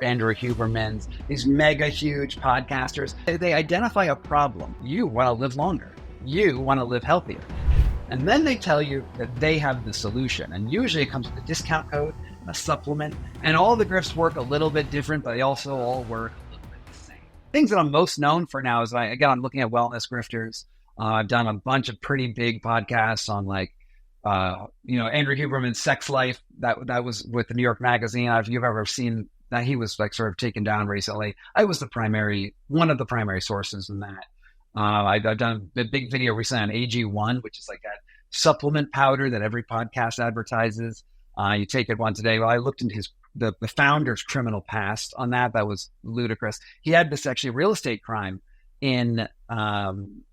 Andrew Hubermans, these mega huge podcasters. They identify a problem. You want to live longer. You want to live healthier. And then they tell you that they have the solution. And usually it comes with a discount code, a supplement, and all the grifts work a little bit different, but they also all work a little bit the same. Things that I'm most known for now is, I'm looking at wellness grifters. I've done a bunch of pretty big podcasts on Andrew Huberman's sex life. That was with the New York Magazine. If you've ever seen that, he was sort of taken down recently. I was one of the primary sources in that. I've done a big video recently on AG1, which is like that supplement powder that every podcast advertises. You take it once a day. Well, I looked into the founder's criminal past on that. That was ludicrous. He had this actually real estate crime in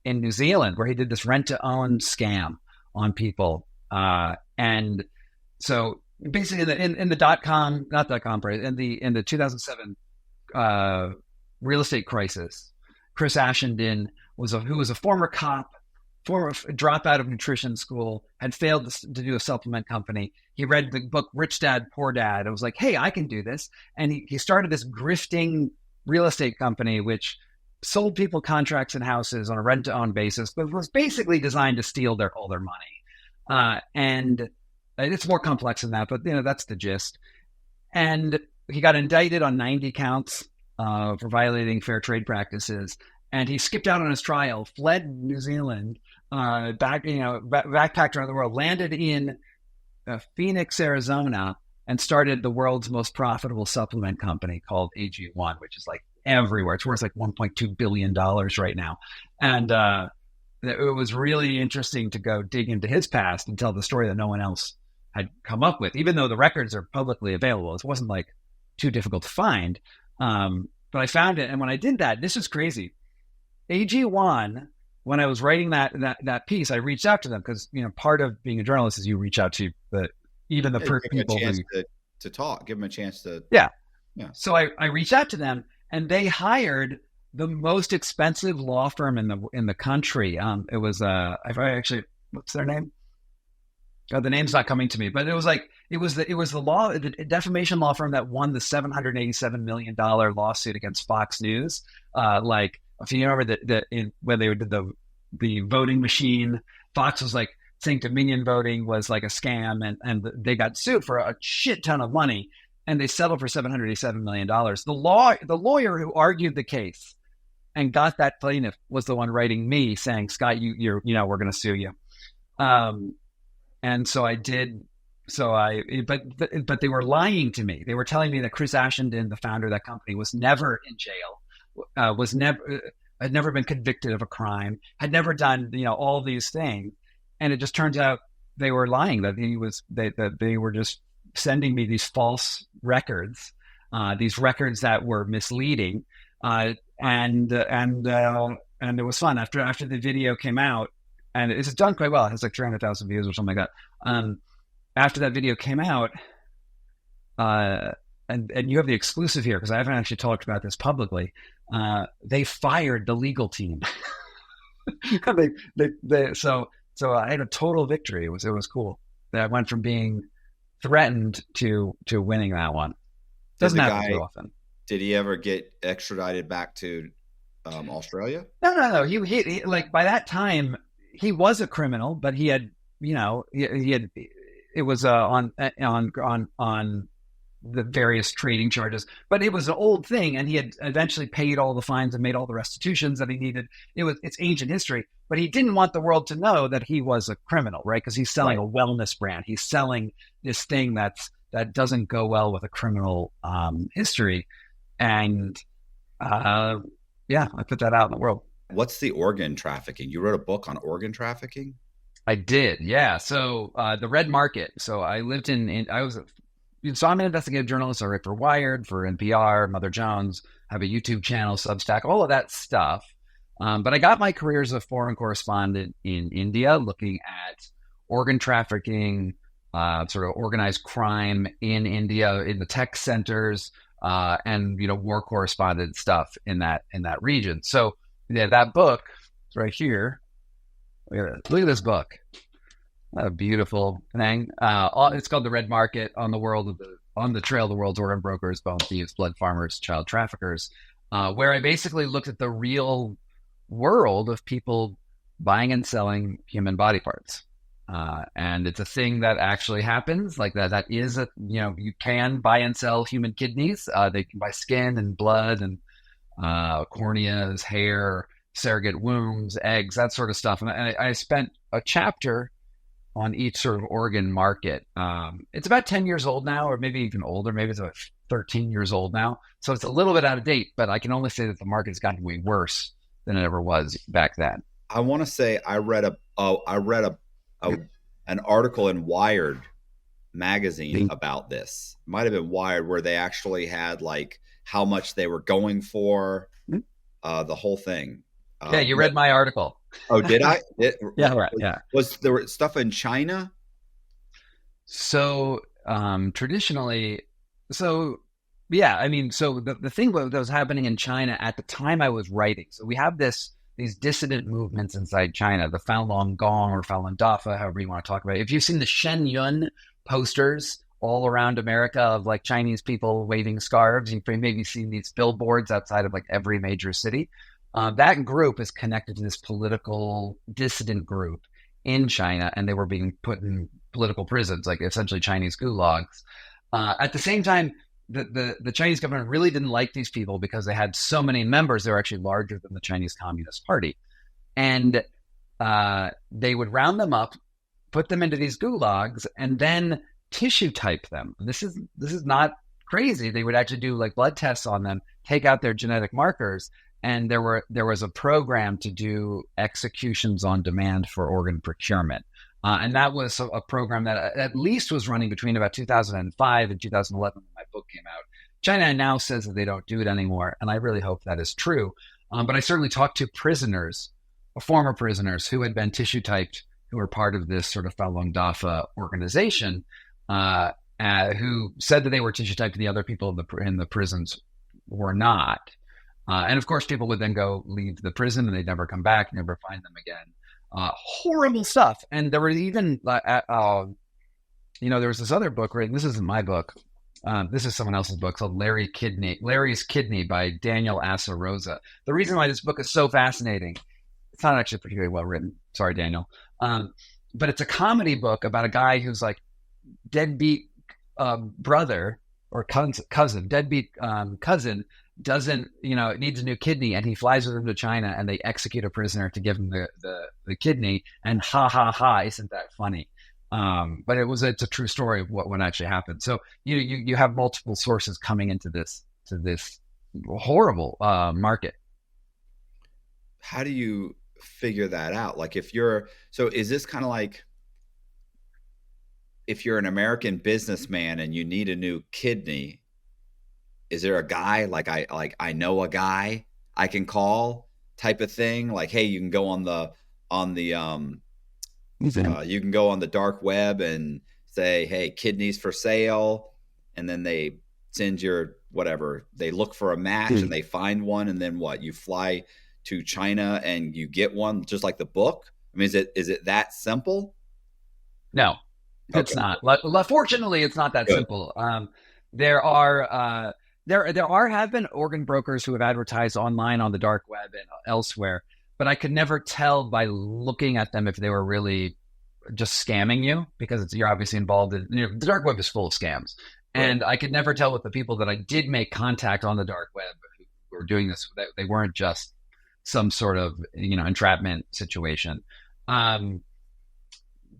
New Zealand where he did this rent-to-own scam on people. And so basically in the in the 2007 real estate crisis, Chris Ashenden who was a former cop, former dropout of nutrition school, had failed to do a supplement company. He read the book Rich Dad, Poor Dad. It was like, hey, I can do this. And he started this grifting real estate company, which sold people contracts and houses on a rent-to-own basis, but was basically designed to steal all their money. And it's more complex than that, but that's the gist. And he got indicted on 90 counts for violating fair trade practices. And he skipped out on his trial, fled New Zealand, backpacked around the world, landed in Phoenix, Arizona, and started the world's most profitable supplement company called AG1, which is like everywhere. It's worth like $1.2 billion right now. And it was really interesting to go dig into his past and tell the story that no one else had come up with, even though the records are publicly available. It wasn't like too difficult to find. But I found it. And when I did that, this is crazy. AG1, when I was writing that piece, I reached out to them because, part of being a journalist is you reach out to even the people to talk, give them a chance to. Yeah. So I reached out to them and they hired the most expensive law firm in the country. It was what's their name? The name's not coming to me, but it was the defamation law firm that won the $787 million lawsuit against Fox News. If you remember when they did the voting machine, Fox was like saying Dominion voting was like a scam, and they got sued for a shit ton of money, and they settled for $787 million. The lawyer who argued the case and got that plaintiff was the one writing me saying, Scott, we're going to sue you. And so I did. But they were lying to me. They were telling me that Chris Ashenden, the founder of that company, was never in jail. Had never been convicted of a crime, had never done, all these things. And it just turns out they were lying, that they were just sending me these false records, these records that were misleading. And it was fun after the video came out, and it's done quite well. It has like 300,000 views or something like that. After that video came out, and you have the exclusive here because I haven't actually talked about this publicly. They fired the legal team. So I had a total victory. It was cool. I went from being threatened to winning that one. Doesn't happen too often. Did he ever get extradited back to Australia? No. He by that time he was a criminal, but he had it was on the various trading charges, but it was an old thing, and he had eventually paid all the fines and made all the restitutions that he needed. It's ancient history, but he didn't want the world to know that he was a criminal, right? Because he's selling a wellness brand. He's selling this thing that doesn't go well with a criminal history, and I put that out in the world. What's the organ trafficking? You wrote a book on organ trafficking? I did, yeah. So the red market. So I lived So I'm an investigative journalist. I write for Wired, for NPR, Mother Jones, have a YouTube channel, Substack, all of that stuff. But I got my career as a foreign correspondent in India, looking at organ trafficking, sort of organized crime in India, in the tech centers, and war correspondent stuff in that region. So that book is right here. Look at this book. A beautiful thing. It's called The Red Market, on the world of on the trail, the world's organ brokers, bone thieves, blood farmers, child traffickers, where I basically looked at the real world of people buying and selling human body parts. And it's a thing that actually happens. Like that is you can buy and sell human kidneys. They can buy skin and blood and corneas, hair, surrogate wombs, eggs, that sort of stuff. And I spent a chapter on each sort of organ market. It's about 10 years old now, or maybe even older. Maybe it's about 13 years old now. So it's a little bit out of date, but I can only say that the market's gotten way worse than it ever was back then. I want to say I read an article in Wired magazine about this. It might have been Wired, where they actually had like how much they were going for, the whole thing. Yeah, you read my article. Oh, did I? Yeah, right. Yeah. Was there stuff in China? So traditionally, yeah, I mean, so the thing that was happening in China at the time I was writing. So we have these dissident movements inside China, the Falun Gong or Falun Dafa, however you want to talk about it. If you've seen the Shen Yun posters all around America of like Chinese people waving scarves, you've maybe seen these billboards outside of like every major city. That group is connected to this political dissident group in China, and they were being put in political prisons, like essentially Chinese gulags. At the same time, the Chinese government really didn't like these people because they had so many members. They were actually larger than the Chinese Communist Party. And they would round them up, put them into these gulags, and then tissue type them. This is not crazy. They would actually do like blood tests on them, take out their genetic markers, and there was a program to do executions on demand for organ procurement. And that was a program that at least was running between about 2005 and 2011 when my book came out. China now says that they don't do it anymore, and I really hope that is true. But I certainly talked to former prisoners who had been tissue typed, who were part of this sort of Falun Dafa organization, who said that they were tissue typed, and the other people in the prisons were not. And of course, people would then go leave the prison, and they'd never come back, never find them again. Horrible stuff. And there were even, there was this other book written. This isn't my book. This is someone else's book called Larry's Kidney by Daniel Asarosa. The reason why this book is so fascinating, it's not actually particularly well written. Sorry, Daniel. But it's a comedy book about a guy who's like deadbeat brother or cousin, deadbeat cousin, doesn't, needs a new kidney, and he flies with him to China, and they execute a prisoner to give him the kidney, and isn't that funny? But it's a true story of what actually happened. So you have multiple sources coming into this horrible market. How do you figure that out? Like is this kind of like if you're an American businessman and you need a new kidney, is there a guy I know a guy I can call type of thing? Like, hey, you can go on the you can go on the dark web and say, hey, kidneys for sale, and then they send your whatever. They look for a match and they find one, and then what? You fly to China and you get one, just like the book. I mean, is it that simple? No, it's not. Fortunately, it's not that simple. There have been organ brokers who have advertised online on the dark web and elsewhere, but I could never tell by looking at them if they were really just scamming you, because you're obviously involved in, the dark web is full of scams. Right. And I could never tell with the people that I did make contact on the dark web who were doing this, that they weren't just some sort of, entrapment situation.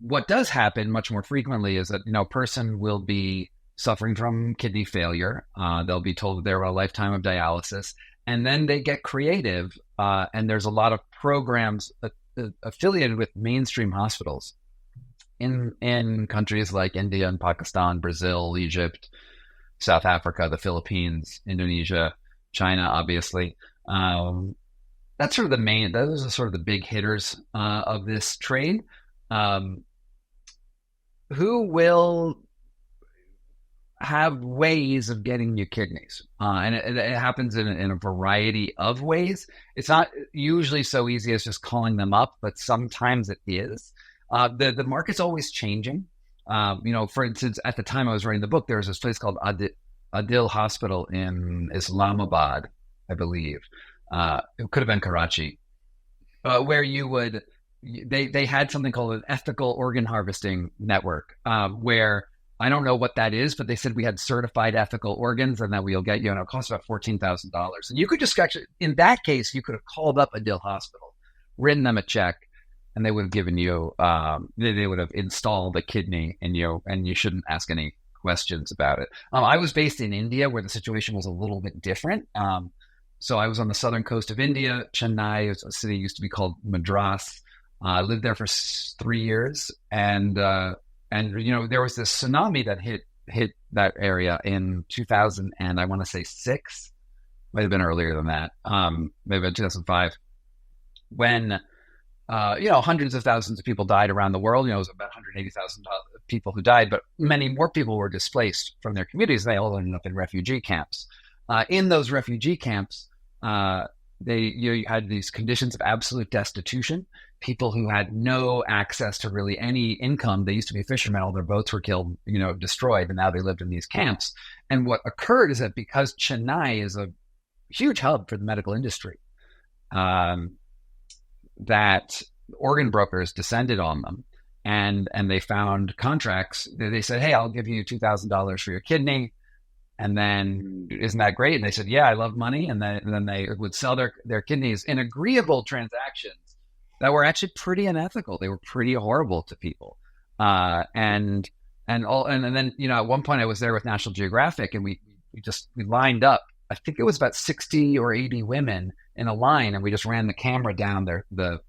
What does happen much more frequently is that, a person will be suffering from kidney failure. They'll be told that they're on a lifetime of dialysis, and then they get creative. And there's a lot of programs affiliated with mainstream hospitals in countries like India and Pakistan, Brazil, Egypt, South Africa, the Philippines, Indonesia, China, obviously. That's sort of those are sort of the big hitters of this trade, who will have ways of getting you kidneys. And it happens in a variety of ways. It's not usually so easy as just calling them up, but sometimes it is. The market's always changing. For instance, at the time I was writing the book, there was this place called Adil Hospital in Islamabad, I believe. It could have been Karachi, where they had something called an ethical organ harvesting network, where I don't know what that is, but they said we had certified ethical organs and that we'll get you, and it costs about $14,000. And you could just actually, in that case, you could have called up Adil Hospital, written them a check, and they would have given you, they would have installed a kidney in you, and you shouldn't ask any questions about it. I was based in India, where the situation was a little bit different. So I was on the southern coast of India. Chennai, a city used to be called Madras. I lived there for 3 years, and there was this tsunami that hit that area in 2000, and I want to say 6, might have been earlier than that, maybe 2005, when hundreds of thousands of people died around the world. It was about 180,000 people who died, but many more people were displaced from their communities. They all ended up in refugee camps. In those refugee camps, you had these conditions of absolute destitution. People who had no access to really any income. They used to be fishermen. All their boats were killed, destroyed, and now they lived in these camps. And what occurred is that because Chennai is a huge hub for the medical industry, that organ brokers descended on them, and they found contracts. They said, "Hey, I'll give you $2,000 for your kidney." And then, isn't that great? And they said, "Yeah, I love money." And then they would sell their kidneys in agreeable transactions that were actually pretty unethical. They were pretty horrible to people. And then, at one point I was there with National Geographic, and we lined up. I think it was about 60 or 80 women in a line, and we just ran the camera down the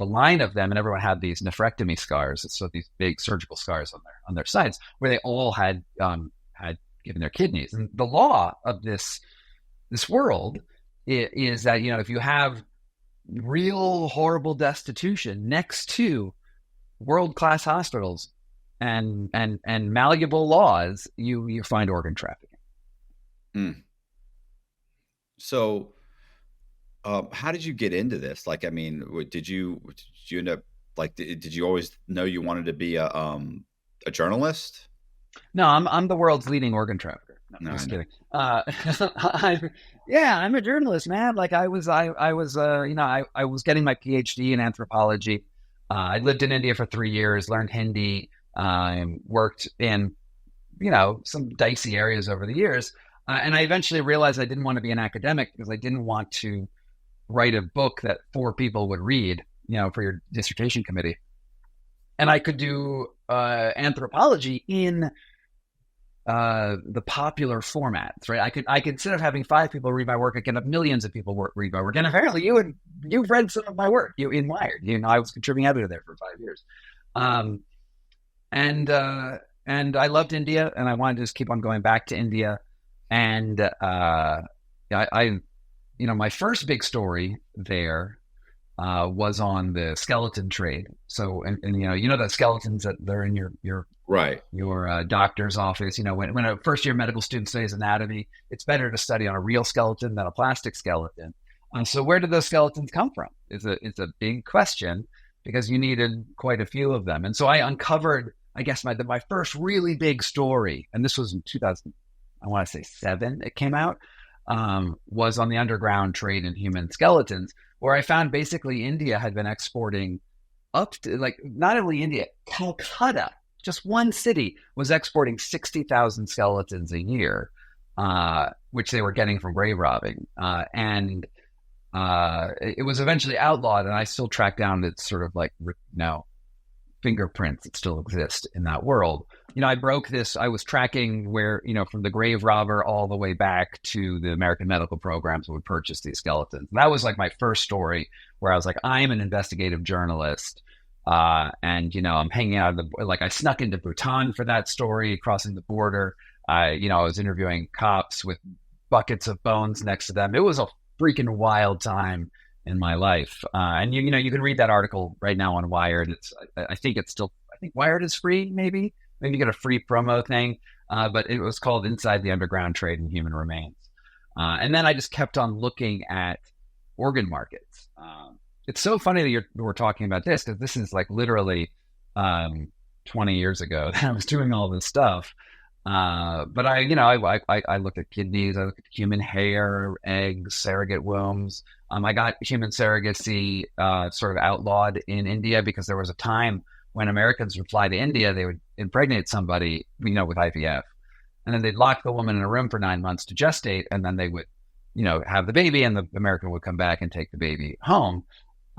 line of them, and everyone had these nephrectomy scars. So these big surgical scars on their sides, where they all had given their kidneys. And the law of this world is that, if you have real horrible destitution next to world-class hospitals and malleable laws, you find organ trafficking. So how did you get into this? Like, I mean, did you end up, like, did you always know you wanted to be a journalist? No, I'm the world's leading organ trafficker. No, just kidding. I'm a journalist, man. Like I was getting my PhD in anthropology. I lived in India for 3 years, learned Hindi, worked in, some dicey areas over the years. And I eventually realized I didn't want to be an academic because I didn't want to write a book that 4 people would read, for your dissertation committee. And I could do anthropology in the popular formats, right? I could, instead of having 5 people read my work, I can have millions of people read my work. And apparently you've read some of my work, in Wired. I was contributing editor there for 5 years. And I loved India, and I wanted to just keep on going back to India. And my first big story there was on the skeleton trade. So, and the skeletons that they're in your right, your doctor's office. When a first year medical student studies anatomy, it's better to study on a real skeleton than a plastic skeleton. So where did those skeletons come from? It's a big question, because you needed quite a few of them. And so I uncovered, I guess, my first really big story, and this was in 2000, I want to say 7, it came out, was on the underground trade in human skeletons, where I found basically India had been exporting up to, like, not only India, Calcutta, just one city, was exporting 60,000 skeletons a year, which they were getting from grave robbing. And it was eventually outlawed, and I still tracked down its sort of like, fingerprints that still exist in that world. I broke this. I was tracking where, from the grave robber all the way back to the American medical programs that would purchase these skeletons. And that was like my first story, where I was like, I'm an investigative journalist. And, I'm hanging out I snuck into Bhutan for that story, crossing the border. I was interviewing cops with buckets of bones next to them. It was a freaking wild time in my life. And you can read that article right now on Wired. I think Wired is free, maybe you get a free promo thing. But it was called Inside the Underground Trade in Human Remains. And then I just kept on looking at organ markets. It's so funny that we're talking about this, because this is like literally 20 years ago that I was doing all this stuff. But I look at kidneys, I look at human hair, eggs, surrogate wombs. I got human surrogacy sort of outlawed in India because there was a time when Americans would fly to India, they would impregnate somebody, with IVF, and then they'd lock the woman in a room for 9 months to gestate, and then they would, have the baby, and the American would come back and take the baby home.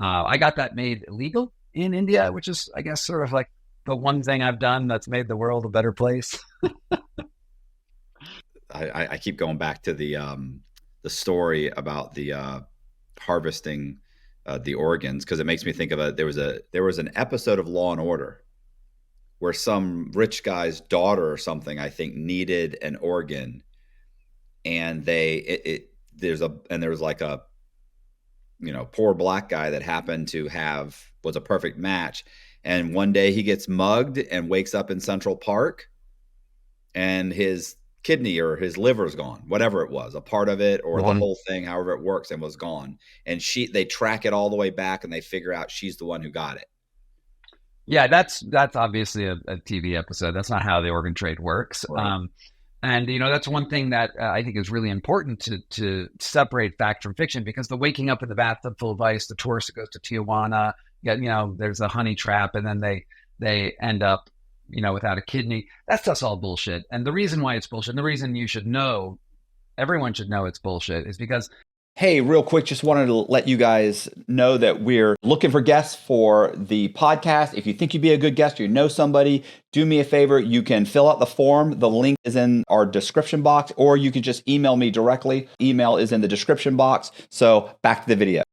I got that made illegal in India, which is, I guess, sort of like the one thing I've done that's made the world a better place. I keep going back to the story about the harvesting the organs, because it makes me think of there was an episode of Law and Order where some rich guy's daughter or something, I think, needed an organ, and there was like a poor black guy that happened to was a perfect match, and one day he gets mugged and wakes up in Central Park, and his kidney or his liver's gone, whatever it was, a part of it or the whole thing, however it works, and was gone. And they track it all the way back, and they figure out she's the one who got it. Yeah, that's obviously a TV episode. That's not how the organ trade works. Right. And that's one thing that I think is really important to separate fact from fiction, because the waking up in the bathtub full of ice, the tourist goes to Tijuana, there's a honey trap, and then they end up without a kidney. That's just all bullshit. And the reason why it's bullshit, and the reason everyone should know it's bullshit, is because... Hey, real quick, just wanted to let you guys know that we're looking for guests for the podcast. If you think you'd be a good guest or you know somebody, do me a favor. You can fill out the form. The link is in our description box, or you can just email me directly. Email is in the description box. So back to the video.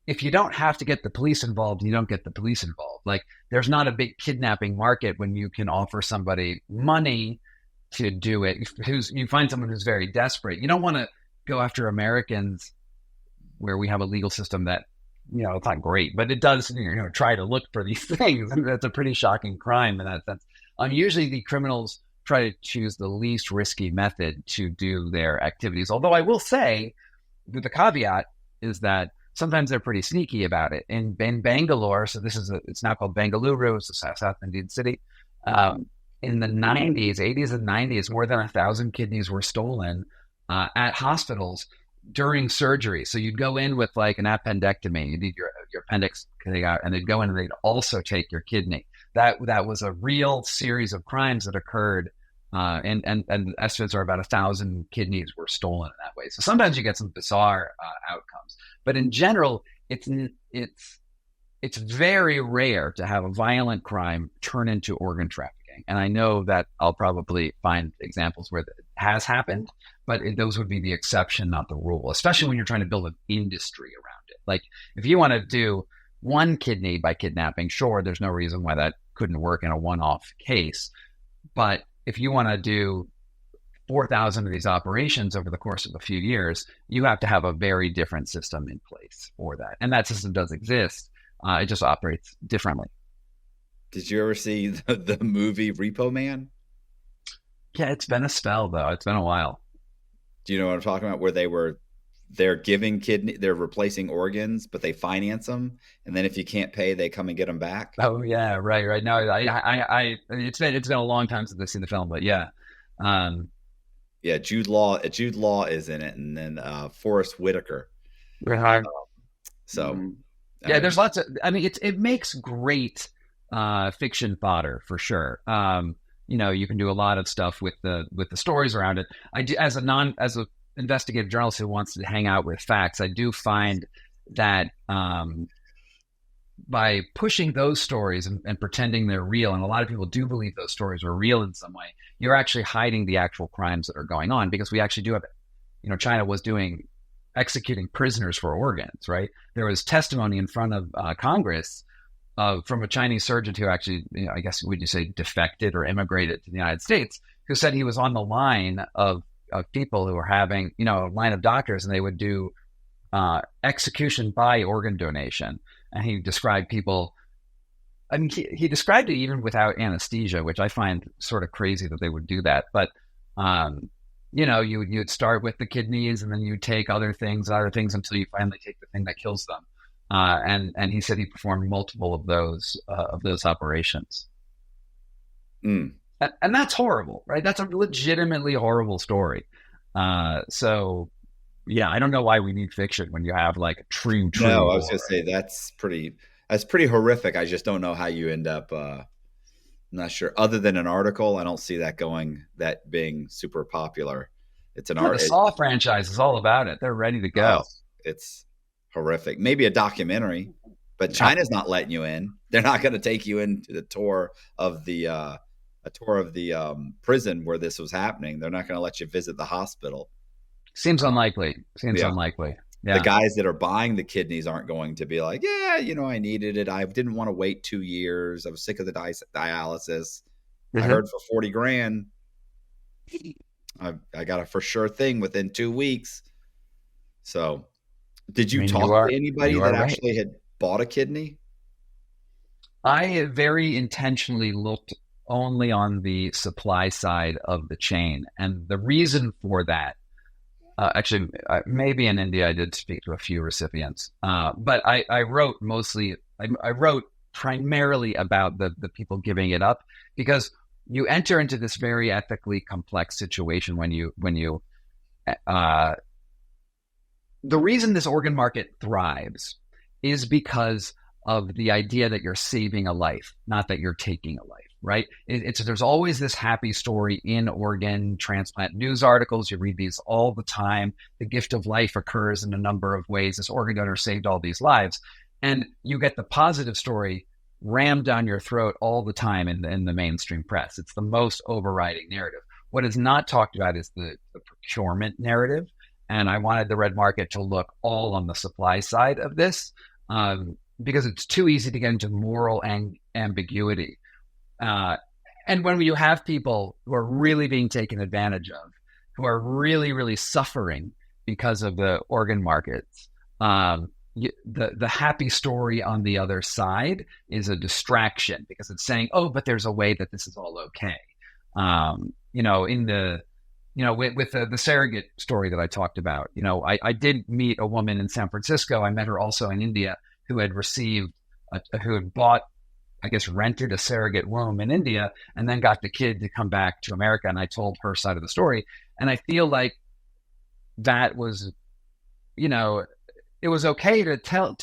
If you don't have to get the police involved, you don't get the police involved. Like, there's not a big kidnapping market when you can offer somebody money to do it. You find someone who's very desperate. You don't want to go after Americans where we have a legal system that, it's not great, but it does, try to look for these things. And that's a pretty shocking crime in that sense. Usually the criminals try to choose the least risky method to do their activities. Although I will say, the caveat is that sometimes they're pretty sneaky about it. In Bangalore, so it's now called Bengaluru, it's a South Indian city. In the 80s and 90s, more than 1,000 kidneys were stolen at hospitals during surgery. So you'd go in with like an appendectomy, you need your appendix coming out, and they'd go in and they'd also take your kidney. That was a real series of crimes that occurred, and estimates are about 1,000 kidneys were stolen in that way. So sometimes you get some bizarre outcomes, but in general, it's very rare to have a violent crime turn into organ trafficking. And I know that I'll probably find examples where it has happened, but those would be the exception, not the rule, especially when you're trying to build an industry around it. Like, if you want to do one kidney by kidnapping, sure, there's no reason why that couldn't work in a one-off case. But if you want to do 4,000 of these operations over the course of a few years, you have to have a very different system in place for that. And that system does exist. It just operates differently. Did you ever see the movie Repo Man? Yeah, it's been a spell, though. It's been a while. Do you know what I'm talking about? Where they're giving they're replacing organs, but they finance them, and then if you can't pay, they come and get them back. Oh yeah, right. No, it's been a long time since I've seen the film, but yeah. Yeah, Jude Law is in it, and then Forrest Whitaker. Right. Yeah, there's lots of. I mean, it makes great fiction fodder for sure. You can do a lot of stuff with the stories around it. I do, as a investigative journalist who wants to hang out with facts, I do find that by pushing those stories and pretending they're real, and a lot of people do believe those stories are real in some way, you're actually hiding the actual crimes that are going on, because we actually do have it. China was executing prisoners for organs, right? There was testimony in front of Congress from a Chinese surgeon who actually, I guess, would you say, defected or immigrated to the United States, who said he was on the line of people who were having, a line of doctors, and they would do execution by organ donation. And he described people, I mean, he described it even without anesthesia, which I find sort of crazy that they would do that. But, you'd start with the kidneys, and then you take other things until you finally take the thing that kills them. And he said he performed multiple of those operations. Mm. And that's horrible, right? That's a legitimately horrible story. So yeah, I don't know why we need fiction when you have like true No, I was horror. gonna say that's pretty horrific. I just don't know how you end up. I'm not sure. Other than an article, I don't see that being super popular. It's an Yeah, the art. Saw franchise is all about it. They're ready to Oh, go. it's horrific. Maybe a documentary, but China's not letting you in. They're not going to take you into the tour of the prison where this was happening. They're not going to let you visit the hospital. Seems unlikely. Seems Yeah. unlikely. The Yeah. guys that are buying the kidneys aren't going to be like, yeah, I needed it. I didn't want to wait 2 years. I was sick of the dialysis. I heard for 40 grand, I got a for sure thing within 2 weeks. So did you talk to anybody that actually had bought a kidney? I very intentionally looked only on the supply side of the chain. And the reason for that, actually, maybe in India, I did speak to a few recipients, but I wrote mostly, I wrote primarily about the people giving it up, because you enter into this very ethically complex situation when you the reason this organ market thrives is because of the idea that you're saving a life, not that you're taking a life, right? There's always this happy story in organ transplant news articles. You read these all the time. The gift of life occurs in a number of ways. This organ donor saved all these lives. And you get the positive story rammed down your throat all the time in the mainstream press. It's the most overriding narrative. What is not talked about is the procurement narrative. And I wanted the red market to look all on the supply side of this, because it's too easy to get into moral ambiguity. And when you have people who are really being taken advantage of, who are really, really suffering because of the organ markets, the happy story on the other side is a distraction, because it's saying, oh, but there's a way that this is all okay. With the surrogate story that I talked about, I did meet a woman in San Francisco. I met her also in India, who had rented a surrogate womb in India, and then got the kid to come back to America. And I told her side of the story. And I feel like that was, it was okay to tell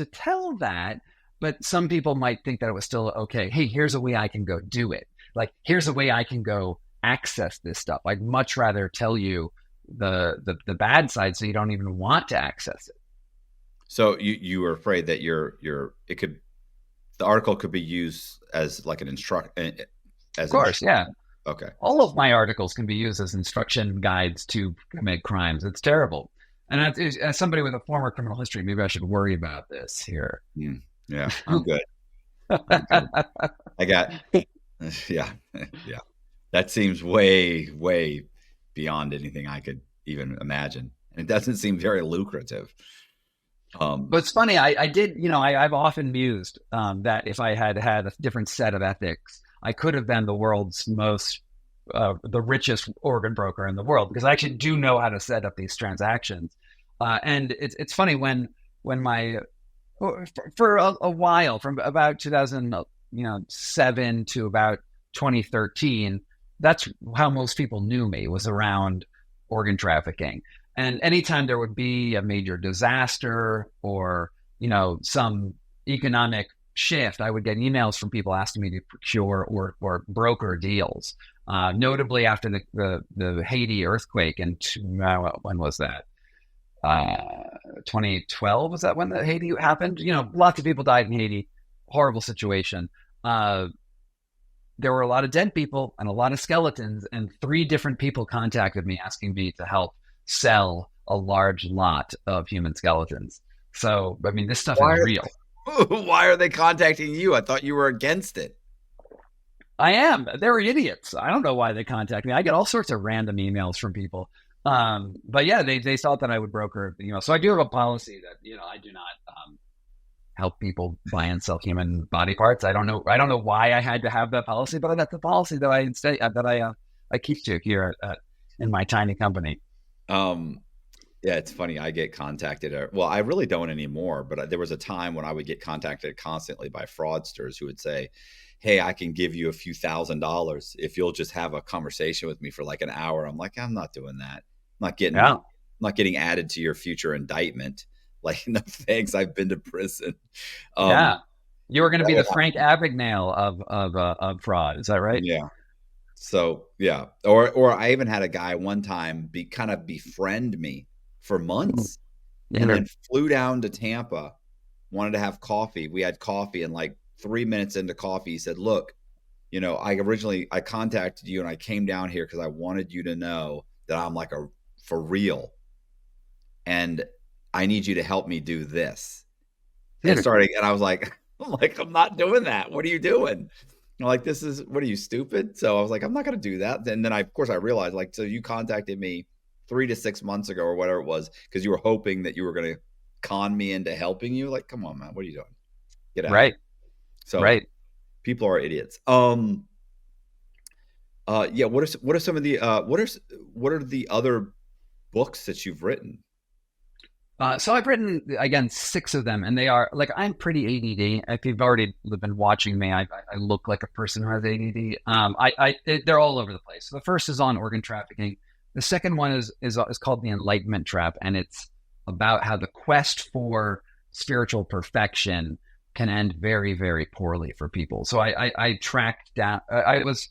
that, but some people might think that it was still okay. Hey, here's a way I can go do it. Like, here's a way I can go access this stuff. I'd much rather tell you the bad side, so you don't even want to access it. So you were afraid that the article could be used as like an Of course, yeah. Okay. All of my articles can be used as instruction guides to commit crimes. It's terrible. And as somebody with a former criminal history, maybe I should worry about this here. Yeah, I'm good. I got, yeah. That seems way, way beyond anything I could even imagine. And it doesn't seem very lucrative. But it's funny. I've often mused that if I had a different set of ethics, I could have been the world's the richest organ broker in the world, because I actually do know how to set up these transactions. And it's funny when for a while, from about 2007 to about 2013, that's how most people knew me, was around organ trafficking. And anytime there would be a major disaster or, some economic shift, I would get emails from people asking me to procure or broker deals. Notably after the Haiti earthquake, and when was that? 2012, was that when the Haiti happened? Lots of people died in Haiti. Horrible situation. There were a lot of dead people and a lot of skeletons, and 3 different people contacted me asking me to help sell a large lot of human skeletons. So, I mean, this stuff is real. Why are they contacting you? I thought you were against it. I am. They're idiots. I don't know why they contact me. I get all sorts of random emails from people. But yeah, they thought that I would broker, so I do have a policy that, I do not help people buy and sell human body parts. I don't know why I had to have that policy, but that's the policy that I keep to here in my tiny company. Yeah, it's funny. I get contacted. Well, I really don't anymore, but there was a time when I would get contacted constantly by fraudsters who would say, "Hey, I can give you a few $1,000s if you'll just have a conversation with me for like an hour." I'm like, I'm not doing that. Yeah. I'm not getting added to your future indictment. Like, no thanks. I've been to prison. Um, Yeah. You were going to that be the would Frank Abagnale of fraud. Is that right? Yeah. So yeah, or I even had a guy one time kind of befriend me for months, and Yeah. then flew down to Tampa, wanted to have coffee. We had coffee, and like 3 minutes into coffee, he said, "Look, I contacted you, and I came down here because I wanted you to know that I'm like for real, and I need you to help me do this." And I was like, I'm not doing that. What are you doing? I'm like, what are you, stupid? So I was like, I'm not going to do that. And then of course I realized, like, so you contacted me 3 to 6 months ago or whatever it was, because you were hoping that you were going to con me into helping you. Like, come on, man, what are you doing? Get out of Right. here. So Right. people are idiots. Yeah. What are some of the, what are the other books that you've written? So I've written, again, 6 of them, and they are like, I'm pretty ADD. If you've already been watching me, I look like a person who has ADD. They're all over the place. So the first is on organ trafficking. The second one is called The Enlightenment Trap, and it's about how the quest for spiritual perfection can end very, very poorly for people. So I tracked down. I was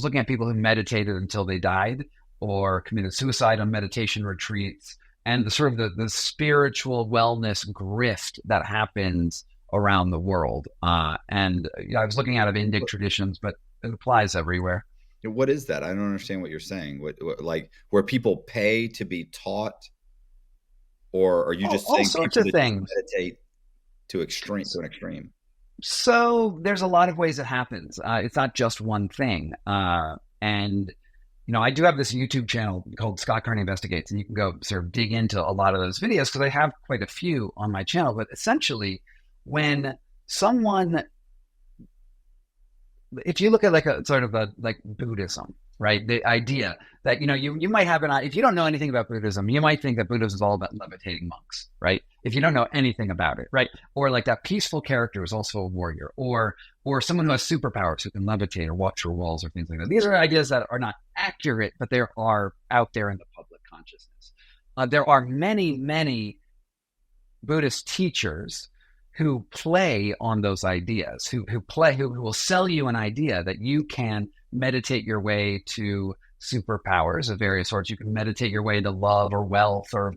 looking at people who meditated until they died or committed suicide on meditation retreats, and the sort of the spiritual wellness grift that happens around the world. And I was looking out of Indic traditions, but it applies everywhere. What is that? I don't understand what you're saying. What like where people pay to be taught, or are you just All saying sorts people of that just things. meditate to an extreme? So there's a lot of ways it happens. It's not just one thing. And I do have this YouTube channel called Scott Carney Investigates, and you can go sort of dig into a lot of those videos because I have quite a few on my channel. But essentially, when someone, if you look at like a sort of like Buddhism, right? The idea that, you might have if you don't know anything about Buddhism, you might think that Buddhism is all about levitating monks, right? If you don't know anything about it, right? Or like that peaceful character is also a warrior, or someone who has superpowers who can levitate or walk through walls or things like that. These are ideas that are not accurate, but they are out there in the public consciousness. There are many, many Buddhist teachers who play on those ideas, who will sell you an idea that you can meditate your way to superpowers of various sorts. You can meditate your way to love or wealth, or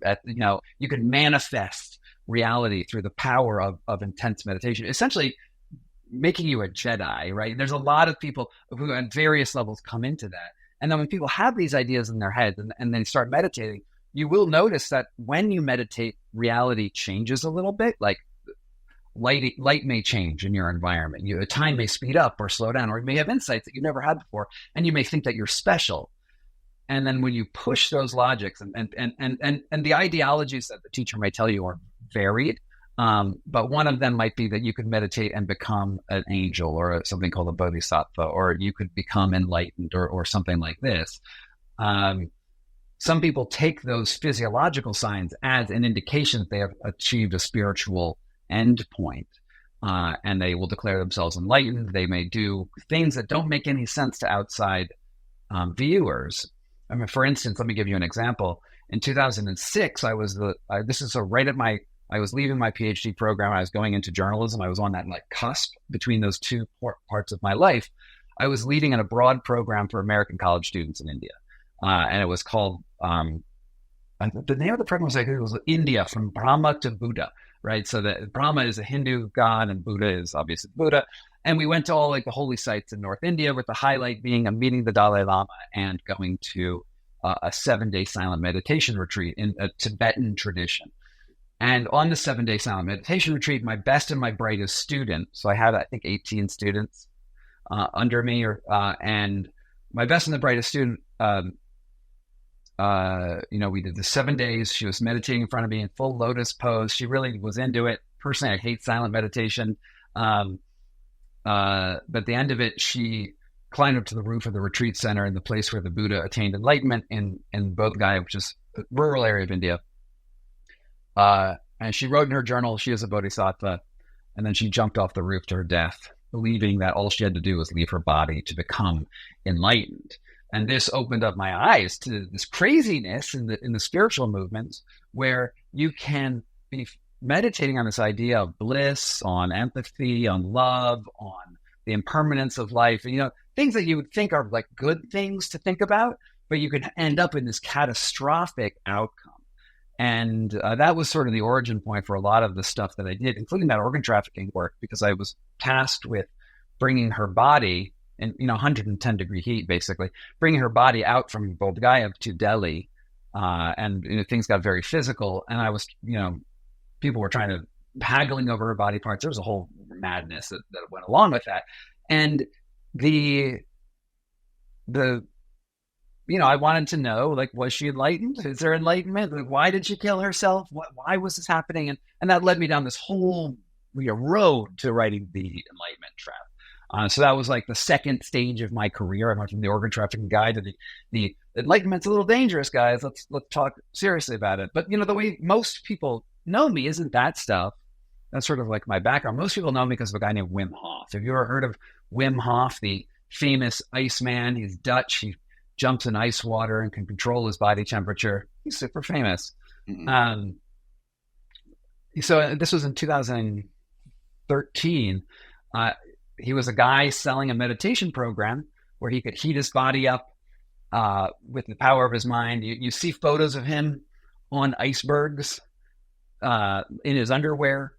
you can manifest reality through the power of intense meditation, essentially making you a Jedi, right? There's a lot of people who at various levels come into that. And then when people have these ideas in their heads and then start meditating, you will notice that when you meditate, reality changes a little bit. Like light may change in your environment. Time may speed up or slow down, or you may have insights that you've never had before, and you may think that you're special. And then when you push those logics and the ideologies that the teacher may tell you are varied, but one of them might be that you could meditate and become an angel or something called a bodhisattva, or you could become enlightened or something like this. Some people take those physiological signs as an indication that they have achieved a spiritual end point, and they will declare themselves enlightened. They may do things that don't make any sense to outside viewers. I mean, for instance, let me give you an example. In 2006, I was leaving my PhD program. I was going into journalism. I was on that like cusp between those two parts of my life. I was leading an abroad program for American college students in India, and it was called. The name of the program was India from Brahma to Buddha, right? So that Brahma is a Hindu god and Buddha is obviously Buddha. And we went to all like the holy sites in North India, with the highlight being meeting the Dalai Lama and going to a 7-day silent meditation retreat in a Tibetan tradition. And on the 7-day silent meditation retreat, my best and my brightest student, so I had, I think, 18 students under me, and my best and the brightest student, we did the 7 days. She was meditating in front of me in full lotus pose. She really was into it. Personally, I hate silent meditation. But at the end of it, she climbed up to the roof of the retreat center in the place where the Buddha attained enlightenment in Bodh Gaya, which is rural area of India. And she wrote in her journal she is a bodhisattva, and then she jumped off the roof to her death, believing that all she had to do was leave her body to become enlightened. And this opened up my eyes to this craziness in the spiritual movements, where you can be meditating on this idea of bliss, on empathy, on love, on the impermanence of life, and, things that you would think are like good things to think about, but you could end up in this catastrophic outcome. And that was sort of the origin point for a lot of the stuff that I did, including that organ trafficking work, because I was tasked with bringing her body in 110 degree heat, basically bringing her body out from Bodh Gaya to Delhi, and things got very physical. And I was, people were trying to haggling over her body parts. There was a whole madness that went along with that, and I wanted to know, like, was she enlightened? Is there enlightenment? Like, why did she kill herself? Why was this happening? And that led me down this whole road to writing the Enlightenment Trap. So that was like the second stage of my career. I went from the organ trafficking guy to the Enlightenment's a little dangerous, guys. Let's talk seriously about it. But, the way most people know me isn't that stuff. That's sort of like my background. Most people know me because of a guy named Wim Hof. Have you ever heard of Wim Hof, the famous Iceman? He's Dutch. He jumps in ice water and can control his body temperature. He's super famous. Mm-hmm. So this was in 2013. He was a guy selling a meditation program where he could heat his body up with the power of his mind. You see photos of him on icebergs in his underwear.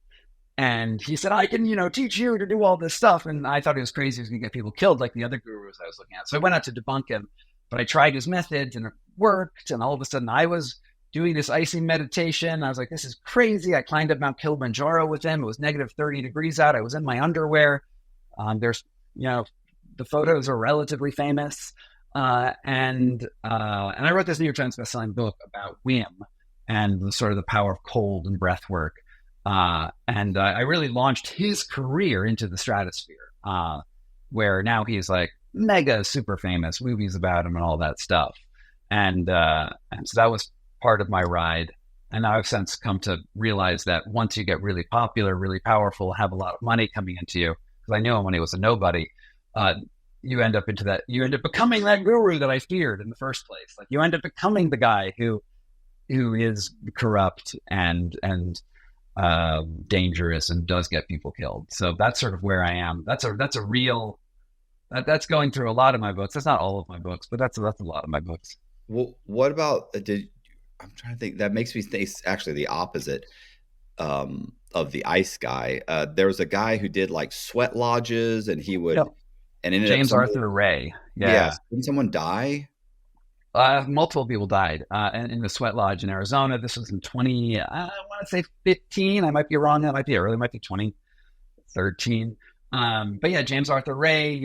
And he said, I can, teach you to do all this stuff. And I thought he was crazy. He was going to get people killed like the other gurus I was looking at. So I went out to debunk him. But I tried his methods and it worked. And all of a sudden I was doing this icy meditation. I was like, this is crazy. I climbed up Mount Kilimanjaro with him. It was negative 30 degrees out. I was in my underwear. There's, the photos are relatively famous. And I wrote this New York Times bestselling book about Wim and the sort of the power of cold and breath work. And I really launched his career into the stratosphere, where now he's like, mega super famous, movies about him and all that stuff. And so that was part of my ride. And I've since come to realize that once you get really popular, really powerful, have a lot of money coming into you, because I knew him when he was a nobody, you end up becoming that guru that I feared in the first place. Like, you end up becoming the guy who is corrupt and dangerous and does get people killed. So that's sort of where I am. That's going through a lot of my books. That's not all of my books, but that's a lot of my books. Well, what about I'm trying to think. That makes me think actually the opposite of the ice guy. There was a guy who did like sweat lodges, and he would and ended James Arthur Ray. Yeah. Didn't someone die? Multiple people died in the sweat lodge in Arizona. This was in I want to say 15. I might be wrong. That might be early. It might be 2013. But yeah, James Arthur Ray,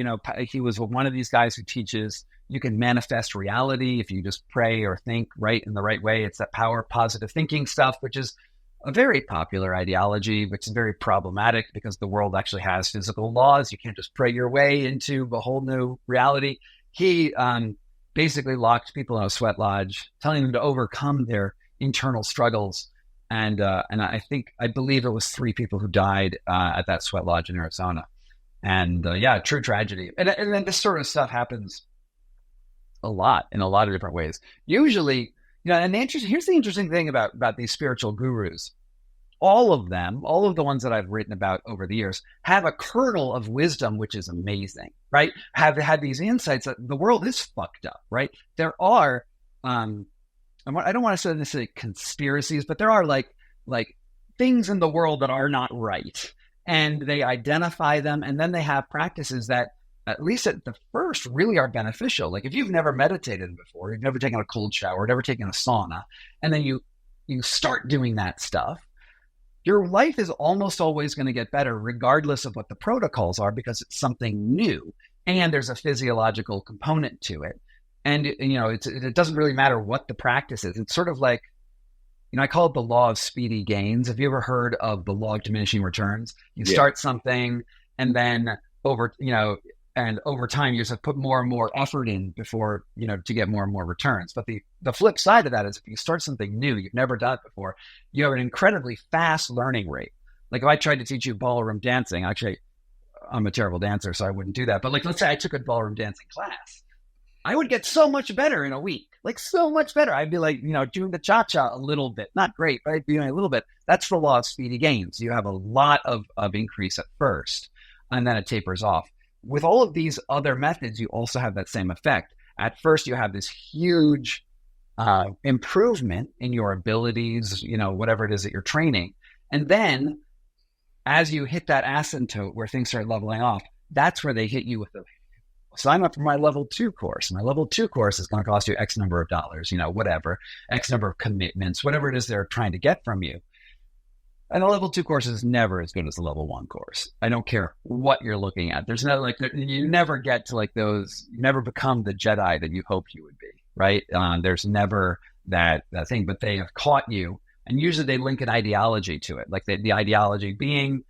he was one of these guys who teaches you can manifest reality if you just pray or think right in the right way. It's that power of positive thinking stuff, which is a very popular ideology, which is very problematic because the world actually has physical laws. You can't just pray your way into a whole new reality. He basically locked people in a sweat lodge, telling them to overcome their internal struggles. And I believe it was 3 people who died at that sweat lodge in Arizona. And true tragedy. And then this sort of stuff happens a lot in a lot of different ways. Usually, here's the interesting thing about these spiritual gurus. All of the ones that I've written about over the years have a kernel of wisdom, which is amazing, right? Have had these insights that the world is fucked up, right? There are, I don't want to say necessarily conspiracies, but there are like things in the world that are not right. And they identify them, and then they have practices that, at least at the first, really are beneficial. Like, if you've never meditated before, you've never taken a cold shower, never taken a sauna, and then you start doing that stuff, your life is almost always going to get better, regardless of what the protocols are, because it's something new, and there's a physiological component to it. And it doesn't really matter what the practice is. It's sort of like, I call it the law of speedy gains. Have you ever heard of the law of diminishing returns? You start something, and then And over time, you just have to put more and more effort in before, to get more and more returns. But the flip side of that is if you start something new, you've never done it before, you have an incredibly fast learning rate. Like if I tried to teach you ballroom dancing, actually, I'm a terrible dancer, so I wouldn't do that. But like, let's say I took a ballroom dancing class, I would get so much better in a week, like so much better. I'd be like, doing the cha-cha a little bit, not great, but I'd be doing a little bit. That's the law of speedy gains. You have a lot of increase at first, and then it tapers off. With all of these other methods, you also have that same effect. At first, you have this huge improvement in your abilities, whatever it is that you're training. And then as you hit that asymptote where things start leveling off, that's where they hit you with the sign up for my level 2 course. My level 2 course is going to cost you X number of dollars, whatever, X number of commitments, whatever it is they're trying to get from you. And the level 2 course is never as good as the level 1 course. I don't care what you're looking at. There's no you never get to those. You never become the Jedi that you hoped you would be, right? There's never that thing, but they have caught you, and usually they link an ideology to it, like the ideology being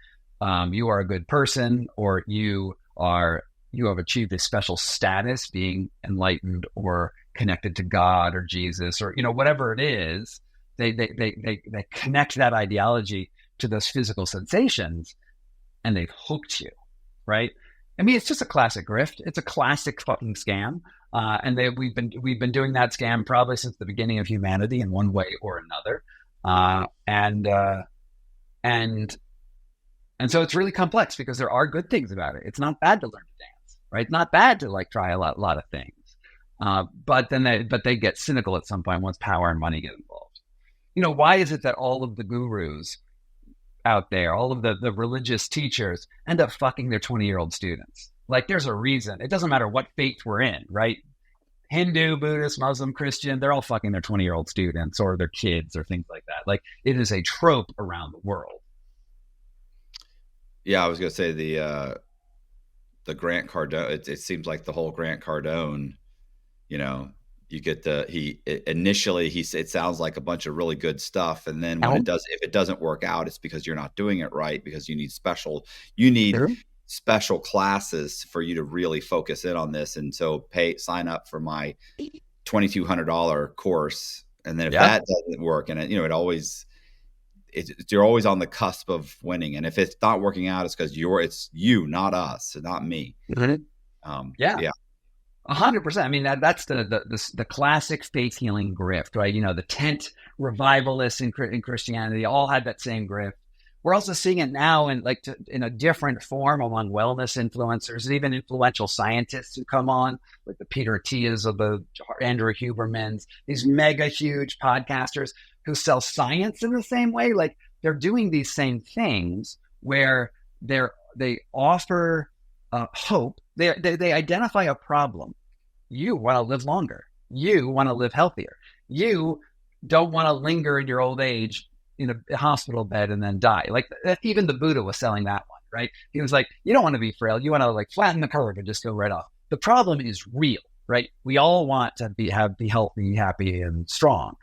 you are a good person, or you have achieved a special status, being enlightened or connected to God or Jesus or whatever it is. They connect that ideology to those physical sensations, and they've hooked you, right? I mean, it's just a classic grift. It's a classic fucking scam, and we've been doing that scam probably since the beginning of humanity in one way or another, and so it's really complex because there are good things about it. It's not bad to learn to dance, right? It's not bad to try a lot of things, but they get cynical at some point once power and money get involved. Why is it that all of the gurus out there, all of the religious teachers end up fucking their 20-year-old students? Like, there's a reason. It doesn't matter what faith we're in, right? Hindu, Buddhist, Muslim, Christian, they're all fucking their 20-year-old students or their kids or things like that. Like, it is a trope around the world. Yeah, I was going to say the Grant Cardone, it seems like the whole Grant Cardone, you get it sounds like a bunch of really good stuff, and then when if it doesn't work out, it's because you're not doing it right, because you need special classes for you to really focus in on this. And so sign up for my $2,200 course, and then if that doesn't work, and you're always on the cusp of winning, and if it's not working out, it's because it's you, not us, not me. Mm-hmm. Yeah. 100%. I mean, that's the classic faith healing grift, right? The tent revivalists in Christianity all had that same grift. We're also seeing it now in a different form among wellness influencers, and even influential scientists who come on, like the Peter Attias of the Andrew Hubermans, these mega huge podcasters who sell science in the same way. Like, they're doing these same things where they offer hope. They identify a problem. You want to live longer. You want to live healthier. You don't want to linger in your old age in a hospital bed and then die. Like, even the Buddha was selling that one, right? He was like, you don't want to be frail. You want to flatten the curve and just go right off. The problem is real, right? We all want to be healthy, happy, and strong.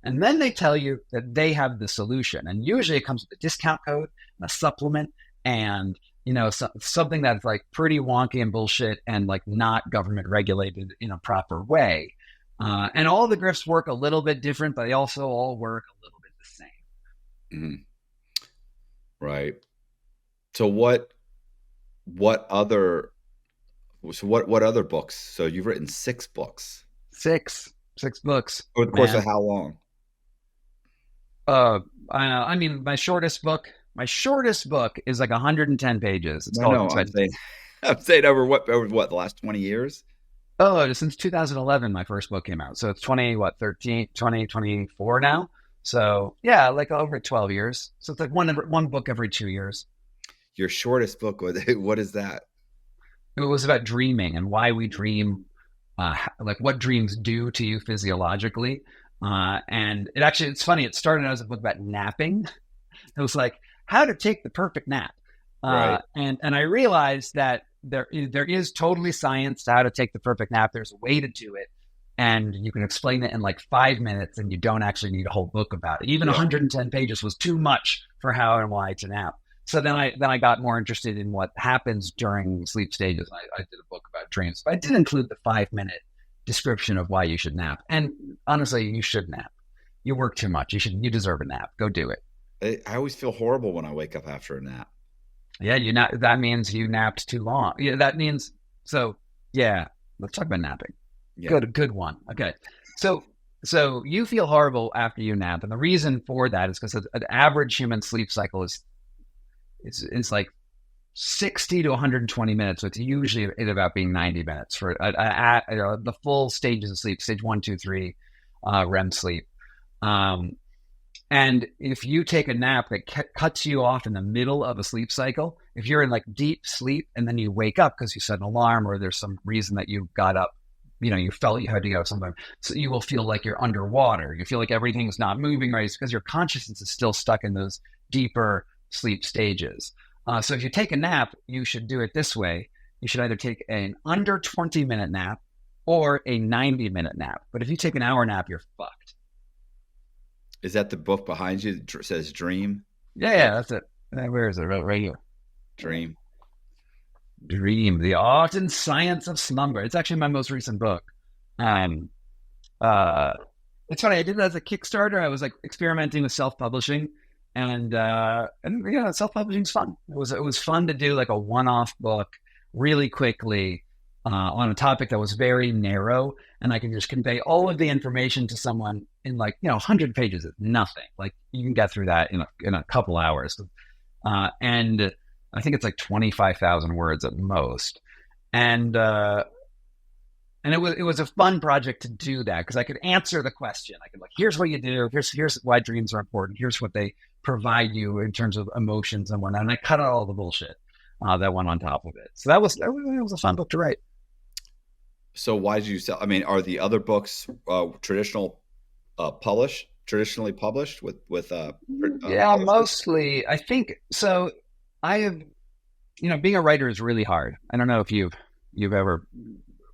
And then they tell you that they have the solution. And usually it comes with a discount code, a supplement, and something that's pretty wonky and bullshit and not government regulated in a proper way. And all the grifts work a little bit different, but they also all work a little bit the same. Mm-hmm. Right. So what other books? So you've written 6 books. Six books. Over the course of how long? I mean, my shortest book is 110 pages. It's I'm saying over what the last 20 years? Oh, since 2011, my first book came out. So it's 2024 now. So yeah, over 12 years. So it's one book every 2 years. Your shortest book, what is that? It was about dreaming and why we dream, what dreams do to you physiologically. And it's funny. It started as a book about napping. It was how to take the perfect nap. Right. And I realized that there is totally science to how to take the perfect nap. There's a way to do it, and you can explain it in 5 minutes, and you don't actually need a whole book about it. Even 110 pages was too much for how and why to nap. So then I got more interested in what happens during sleep stages. I did a book about dreams, but I did include the 5-minute description of why you should nap. And honestly, you should nap. You work too much. You deserve a nap. Go do it. I always feel horrible when I wake up after a nap. Yeah, that means you napped too long. Yeah, that means yeah. Let's talk about napping. Yeah. Good one. Okay. So you feel horrible after you nap, and the reason for that is because an average human sleep cycle is like 60 to 120 minutes. So it's usually about being 90 minutes for the full stages of sleep, stage 1, 2, 3, REM sleep. And if you take a nap that cuts you off in the middle of a sleep cycle, if you're in like deep sleep and then you wake up because you set an alarm or there's some reason that you got up, you felt you had to go somewhere, so you will feel like you're underwater. You feel like everything's not moving right. It's because your consciousness is still stuck in those deeper sleep stages. So if you take a nap, you should do it this way. You should either take an under 20-minute nap or a 90-minute nap. But if you take an hour nap, you're fucked. Is that the book behind you that says Dream? Yeah, that's it. Where is it? Right here. Dream, The Art and Science of Slumber. It's actually my most recent book. It's funny. I did it as a Kickstarter. I was like experimenting with self-publishing, and self-publishing is fun. It was fun to do like a one-off book really quickly on a topic that was very narrow, and I can just convey all of the information to someone in 100 pages is nothing. Like you can get through that in a couple hours, and I think it's like 25,000 words at most, and it was a fun project to do that because I could answer the question. I could here's what you do. Here's why dreams are important. Here's what they provide you in terms of emotions and whatnot. And I cut out all the bullshit that went on top of it. So that was a fun book to write. So why did you sell? I mean, are the other books traditionally published with yeah, mostly. I think so. I have, being a writer is really hard. I don't know if you've ever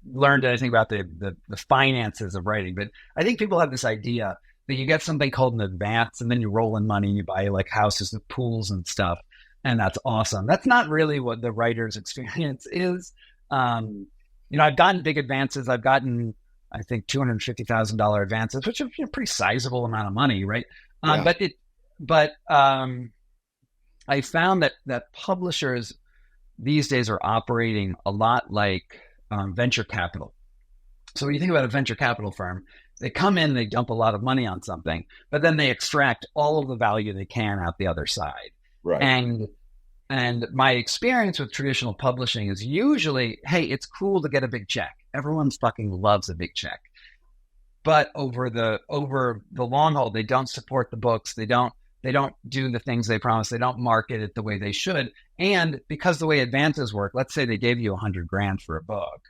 learned anything about the finances of writing, but I think people have this idea that you get something called an advance and then you roll in money and you buy like houses with pools and stuff, and that's awesome. That's not really what the writer's experience is. I've gotten big advances. I've gotten, I think, $250,000 advances, which is a pretty sizable amount of money, right? Yeah. But I found that publishers these days are operating a lot like venture capital. So when you think about a venture capital firm, they come in, they dump a lot of money on something, but then they extract all of the value they can out the other side. Right. And my experience with traditional publishing is usually, hey, it's cool to get a big check. Everyone fucking loves a big check. But over the long haul, they don't support the books. They don't do the things they promise. They don't market it the way they should. And because the way advances work, let's say they gave you $100,000 for a book.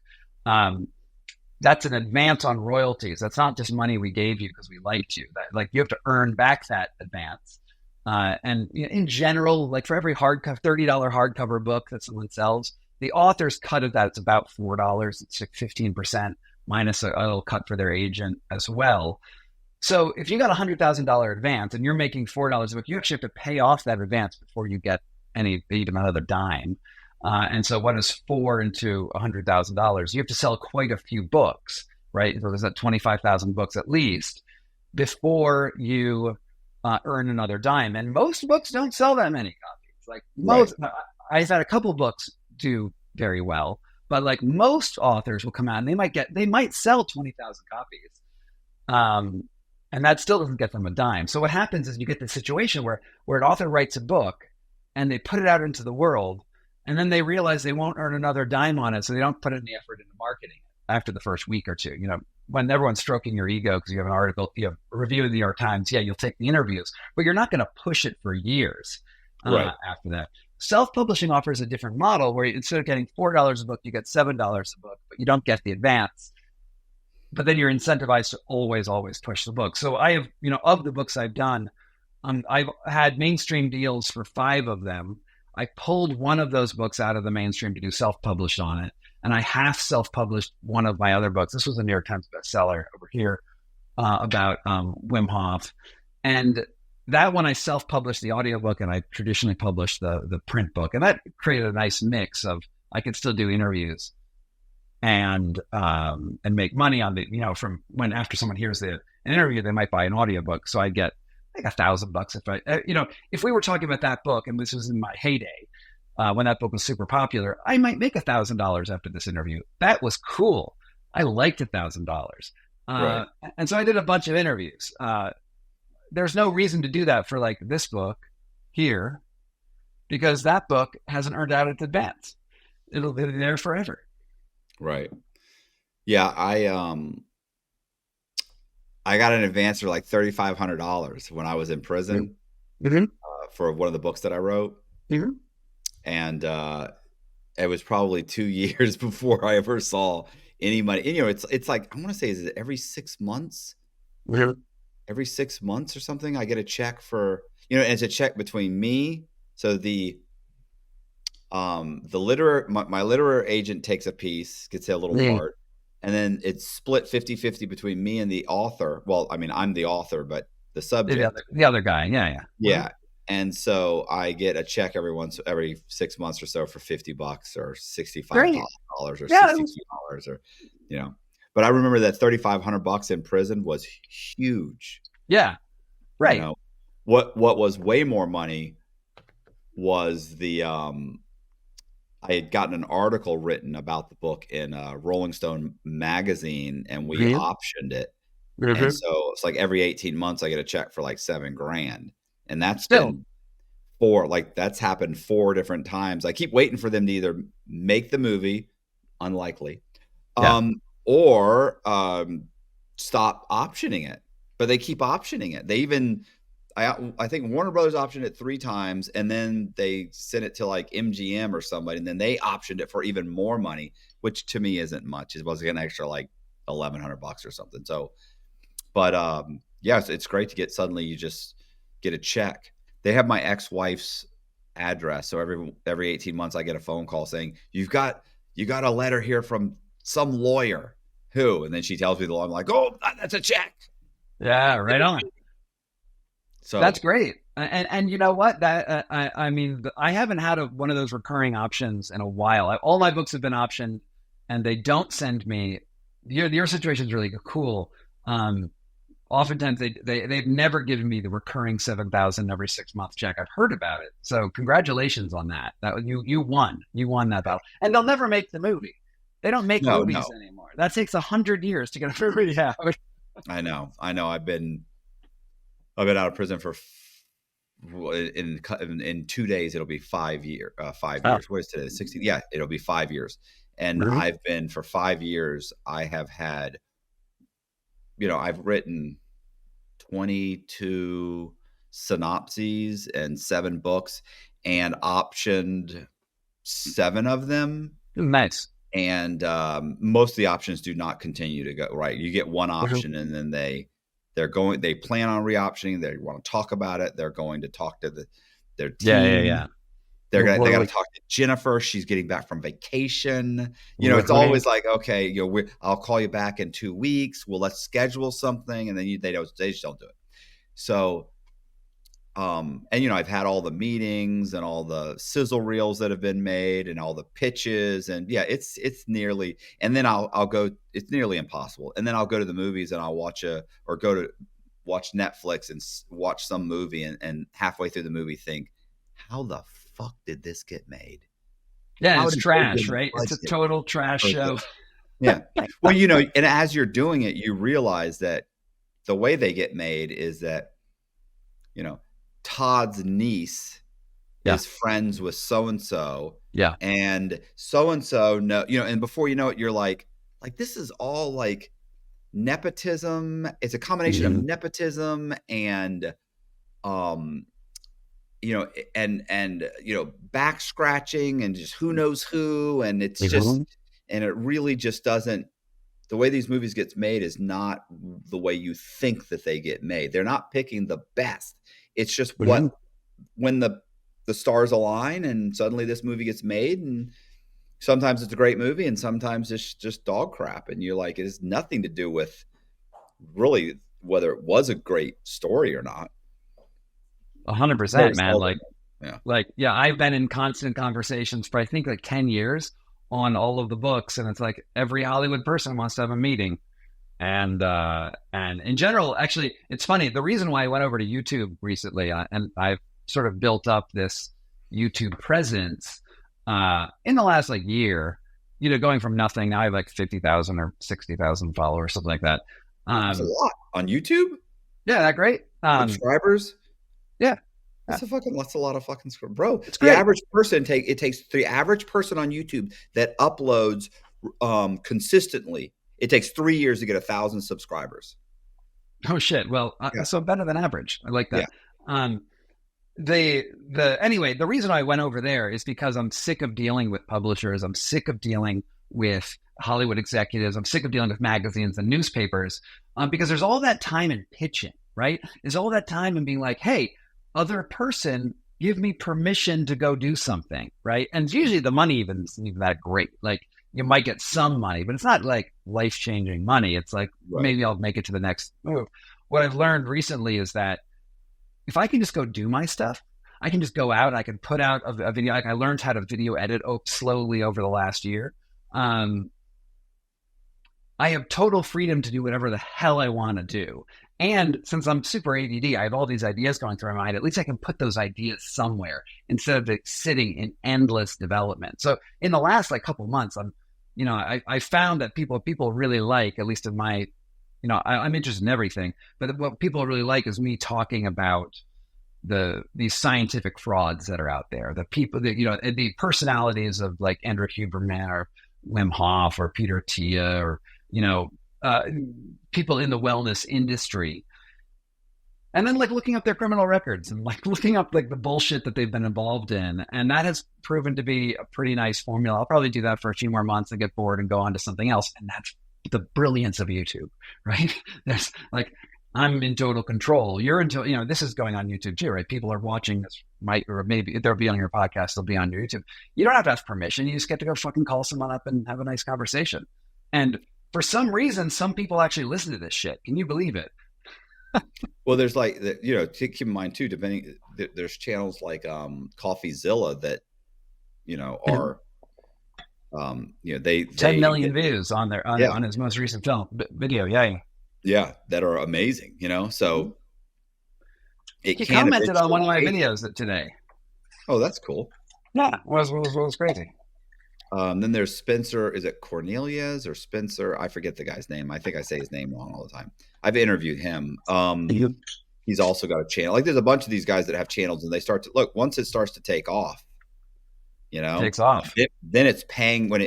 That's an advance on royalties. That's not just money we gave you because we liked you. You have to earn back that advance. And in general, like for every $30 hardcover book that someone sells, the author's cut of that is about $4. It's like 15% minus a little cut for their agent as well. So if you got $100,000 advance and you're making $4 a book, you actually have to pay off that advance before you get even another dime. And so what is 4 into $100,000? You have to sell quite a few books, right? So there's that 25,000 books at least before you earn another dime. And most books don't sell that many copies. Right. I've had a couple books do very well, but like most authors will come out and they might sell 20,000 copies. And that still doesn't get them a dime. So what happens is you get this situation where an author writes a book and they put it out into the world, and then they realize they won't earn another dime on it, so they don't put any effort into marketing after the first week or two. When everyone's stroking your ego because you have an article, you have a review in the New York Times, yeah, you'll take the interviews, but you're not going to push it for years after that. Self-publishing offers a different model where instead of getting $4 a book, you get $7 a book, but you don't get the advance. But then you're incentivized to always push the book. So I have, of the books I've done, I've had mainstream deals for 5 of them. I pulled one of those books out of the mainstream to do self-published on it. And I half self-published one of my other books. This was a New York Times bestseller over here about Wim Hof. And that one I self-published the audiobook, and I traditionally published the print book, and that created a nice mix of I could still do interviews and make money on the, from when after someone hears an interview, they might buy an audiobook. So I get like $1,000 if I, if we were talking about that book and this was in my heyday, when that book was super popular, I might make $1,000 after this interview. That was cool. I liked $1,000. Right. And so I did a bunch of interviews. There's no reason to do that for like this book here, because that book hasn't earned out its advance. It'll be there forever. Right. Yeah. I got an advance for like $3,500 when I was in prison for one of the books that I wrote. Mm-hmm. And it was probably 2 years before I ever saw any money. And, it's like, I want to say, is it every 6 months? Mm-hmm. Every 6 months or something, I get a check for, and it's a check between me. So my literary agent takes a piece, gets a little part, and then it's split 50-50 between me and the author. Well, I mean, I'm the author, but the subject, the other guy. Yeah. Yeah. And so I get a check every 6 months or so for $50 or $65 or $60 or, but I remember that $3,500 in prison was huge. Yeah. Right. What was way more money was I had gotten an article written about the book in Rolling Stone magazine, and we optioned it. Mm-hmm. And so it's like every 18 months I get a check for like $7,000. And that's that's happened 4 different times. I keep waiting for them to either make the movie, unlikely, or stop optioning it. But they keep optioning it. They even, I think Warner Brothers optioned it 3 times, and then they sent it to like MGM or somebody, and then they optioned it for even more money, which to me isn't much. It was an extra like $1,100 or something. So, but it's great to get, suddenly you just get a check. They have my ex-wife's address, so every 18 months I get a phone call saying, you got a letter here from some lawyer. Who? And then she tells me the law. I'm like, oh, that's a check. Yeah, right on. So that's great. And you know what? That I mean, I haven't had one of those recurring options in a while. All my books have been optioned, and they don't send me. Your situation is really cool. Oftentimes they've never given me the recurring $7,000 every 6 month check. I've heard about it, so congratulations on that. That you won that battle. And they'll never make the movie. They don't make movies anymore. That takes 100 years to get a movie out. I know. I've been out of prison for in 2 days. It'll be 5 years. 5 years. What is today? 16. Yeah, it'll be 5 years. And I've been for 5 years. I have had, I've written 22 synopses and 7 books, and optioned 7 of them. Nice. And most of the options do not continue to go right. You get one option, and then they plan on re-optioning. They want to talk about it. They're going to talk to their team. Yeah. They got to talk to Jennifer. She's getting back from vacation. It's always like, okay, I'll call you back in 2 weeks. Well, let's schedule something, and then they just don't do it. So, and I've had all the meetings and all the sizzle reels that have been made and all the pitches, and yeah, it's nearly. And then I'll go. It's nearly impossible. And then I'll go to the movies and I'll watch Netflix and watch some movie, and halfway through the movie think, how the fuck did this get made? Yeah, it's trash, right? It's a total trash show. Yeah. Well, and as you're doing it, you realize that the way they get made is that, Todd's niece is friends with so-and-so. Yeah. And so-and-so, and before you know it, you're like this is all like nepotism. It's a combination of nepotism and, back scratching and just who knows who. And it's just, and it really just doesn't, the way these movies gets made is not the way you think that they get made. They're not picking the best. It's just when the stars align and suddenly this movie gets made, and sometimes it's a great movie and sometimes it's just dog crap. And you're like, it has nothing to do with really whether it was a great story or not. 100%, man. Yeah. I've been in constant conversations for I think like 10 years on all of the books, and it's like every Hollywood person wants to have a meeting. And in general, actually, it's funny. The reason why I went over to YouTube recently, and I've sort of built up this YouTube presence in the last like year, going from nothing. Now I have like 50,000 or 60,000 followers, something like that. That's a lot on YouTube. Yeah, that great. Subscribers. Yeah. That's a lot of fucking bro. It's great. The average person takes the average person on YouTube that uploads consistently. It takes 3 years to get 1,000 subscribers. Oh shit. Well, so better than average. I like that. Yeah. Anyway, the reason I went over there is because I'm sick of dealing with publishers. I'm sick of dealing with Hollywood executives. I'm sick of dealing with magazines and newspapers because there's all that time in pitching, right? There's all that time in being like, hey, other person, give me permission to go do something, right? And usually the money isn't even that great. Like you might get some money, but it's not like life-changing money. It's like, maybe I'll make it to the next move. What I've learned recently is that if I can just go do my stuff, I can just go out, I can put out a video. Like I learned how to video edit slowly over the last year. I have total freedom to do whatever the hell I want to do. And since I'm super ADD, I have all these ideas going through my mind. At least I can put those ideas somewhere instead of sitting in endless development. So in the last like couple months, I found that people really like, at least in my, I'm interested in everything, but what people really like is me talking about these scientific frauds that are out there. The people that, the personalities of like Andrew Huberman or Wim Hof or Peter Tia or, people in the wellness industry, and then like looking up their criminal records and like looking up like the bullshit that they've been involved in. And that has proven to be a pretty nice formula. I'll probably do that for a few more months and get bored and go on to something else. And that's the brilliance of YouTube, right? There's like, I'm in total control. You're into, this is going on YouTube too, right? People are watching this, or maybe they'll be on your podcast, they'll be on YouTube. You don't have to ask permission. You just get to go fucking call someone up and have a nice conversation. And for some reason, some people actually listen to this shit. Can you believe it? Well, there's like, keep in mind too, there's channels like CoffeeZilla that, are, they 10 million views on on his most recent video. Yeah, that are amazing, so he commented on one of my videos today. Oh, that's cool. Yeah, it was crazy. Then there's Spencer. Is it Cornelius or Spencer? I forget the guy's name. I think I say his name wrong all the time. I've interviewed him. He's also got a channel. Like there's a bunch of these guys that have channels, and they start to look. Once it starts to take off, takes off. Then it's paying when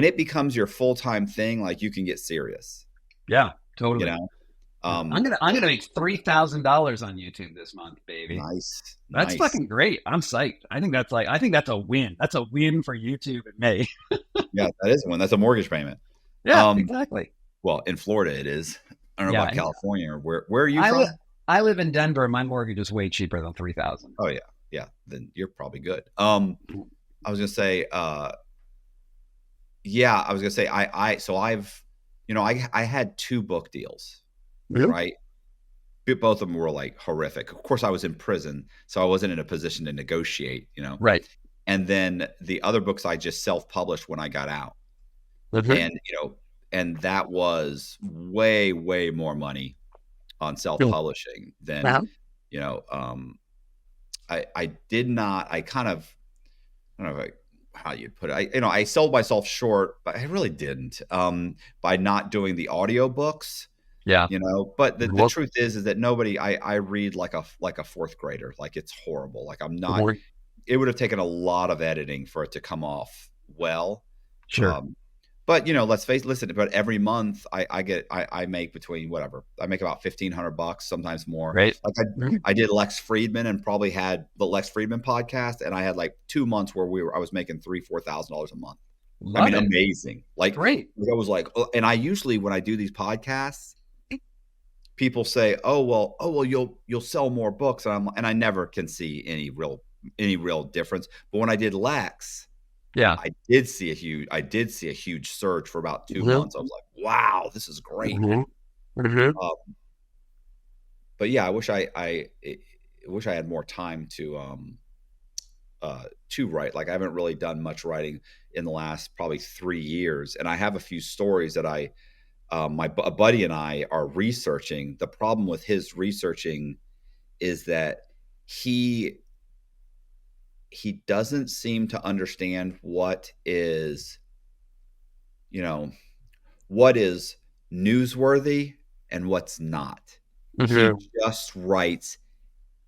it becomes your full-time thing. Like you can get serious. Yeah, totally. I'm gonna make $3,000 on YouTube this month, baby. Nice. That's fucking great. I'm psyched. I think that's a win. That's a win for YouTube in May. Yeah, that is one. That's a mortgage payment. Yeah, exactly. Well, in Florida it is. I don't know about California or where are you from? I live in Denver. My mortgage is way cheaper than $3,000. Oh yeah. Yeah. Then you're probably good. I was gonna say, I had 2 book deals. Really? Right. Both of them were like horrific. Of course, I was in prison, so I wasn't in a position to negotiate, Right. And then the other books I just self-published when I got out. Mm-hmm. And, and that was way, way more money on self-publishing than, I did not, I kind of, I don't know how you put it. I sold myself short, but I really didn't, by not doing the audio books. Yeah. But the truth is that nobody, I read like a fourth grader. Like it's horrible. Like I'm not, it would have taken a lot of editing for it to come off well. Sure. But let's listen, but every month I make between whatever, I make about $1,500, sometimes more. Right. Like I did Lex Friedman and probably had the Lex Friedman podcast. And I had like 2 months where I was making $3,000-$4,000 a month. Amazing. Like, great. I was like, and I usually, when I do these podcasts, people say, "Oh well, you'll sell more books," and I never can see any real difference. But when I did Lex, I did see a huge surge for about 2 months. I was like, "Wow, this is great." Mm-hmm. Mm-hmm. But yeah, I wish wish I had more time to write. Like I haven't really done much writing in the last probably 3 years, and I have a few stories that a buddy and I are researching. The problem with his researching is that he doesn't seem to understand what is, you know, what is newsworthy and what's not. He just writes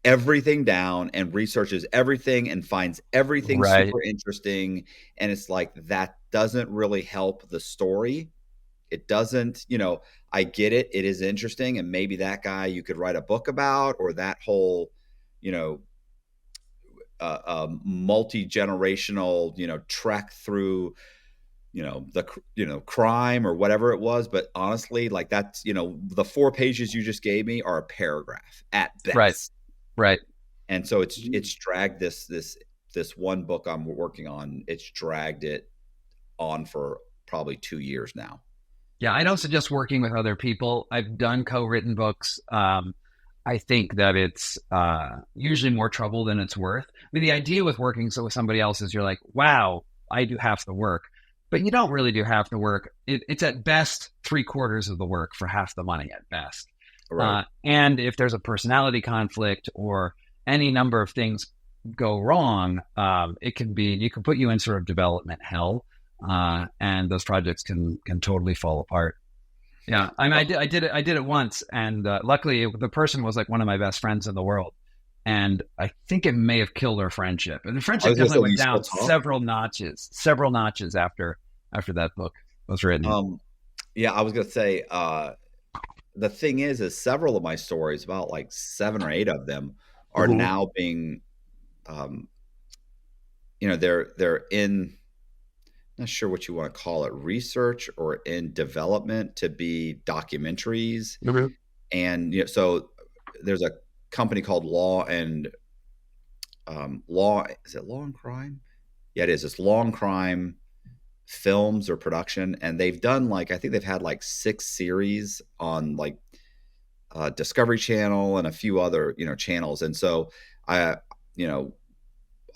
everything down and researches everything and finds everything Right. super interesting. And it's like, that doesn't really help the story. It doesn't, I get it. It is interesting. And maybe that guy you could write a book about, or that whole, multi-generational, trek through, crime or whatever it was. But honestly, like that's, the 4 pages you just gave me are a paragraph at best. Right. And so it's dragged this one book I'm working on. It's dragged it on for probably 2 years now. Yeah, I don't suggest working with other people. I've done co-written books. I think that it's usually more trouble than it's worth. I mean, the idea with working with somebody else is you're like, wow, I do half the work. But you don't really do half the work. It's at best 3/4 of the work for half the money at best. Right. And if there's a personality conflict or any number of things go wrong, you can put you in sort of development hell. And those projects can totally fall apart. Yeah, I mean, I did it once, and luckily the person was like one of my best friends in the world, and I think it may have killed our friendship. And the friendship definitely went down several notches after that book was written. Yeah, I was gonna say, the thing is several of my stories, about like 7 or 8 of them, are now being, they're in. Not sure what you want to call it, research or in development to be documentaries. And so there's a company called Law and is it Law and Crime? Yeah, it is. It's Law and Crime Films or Production, and they've done I think they've had 6 series on Discovery Channel and a few other channels. And so I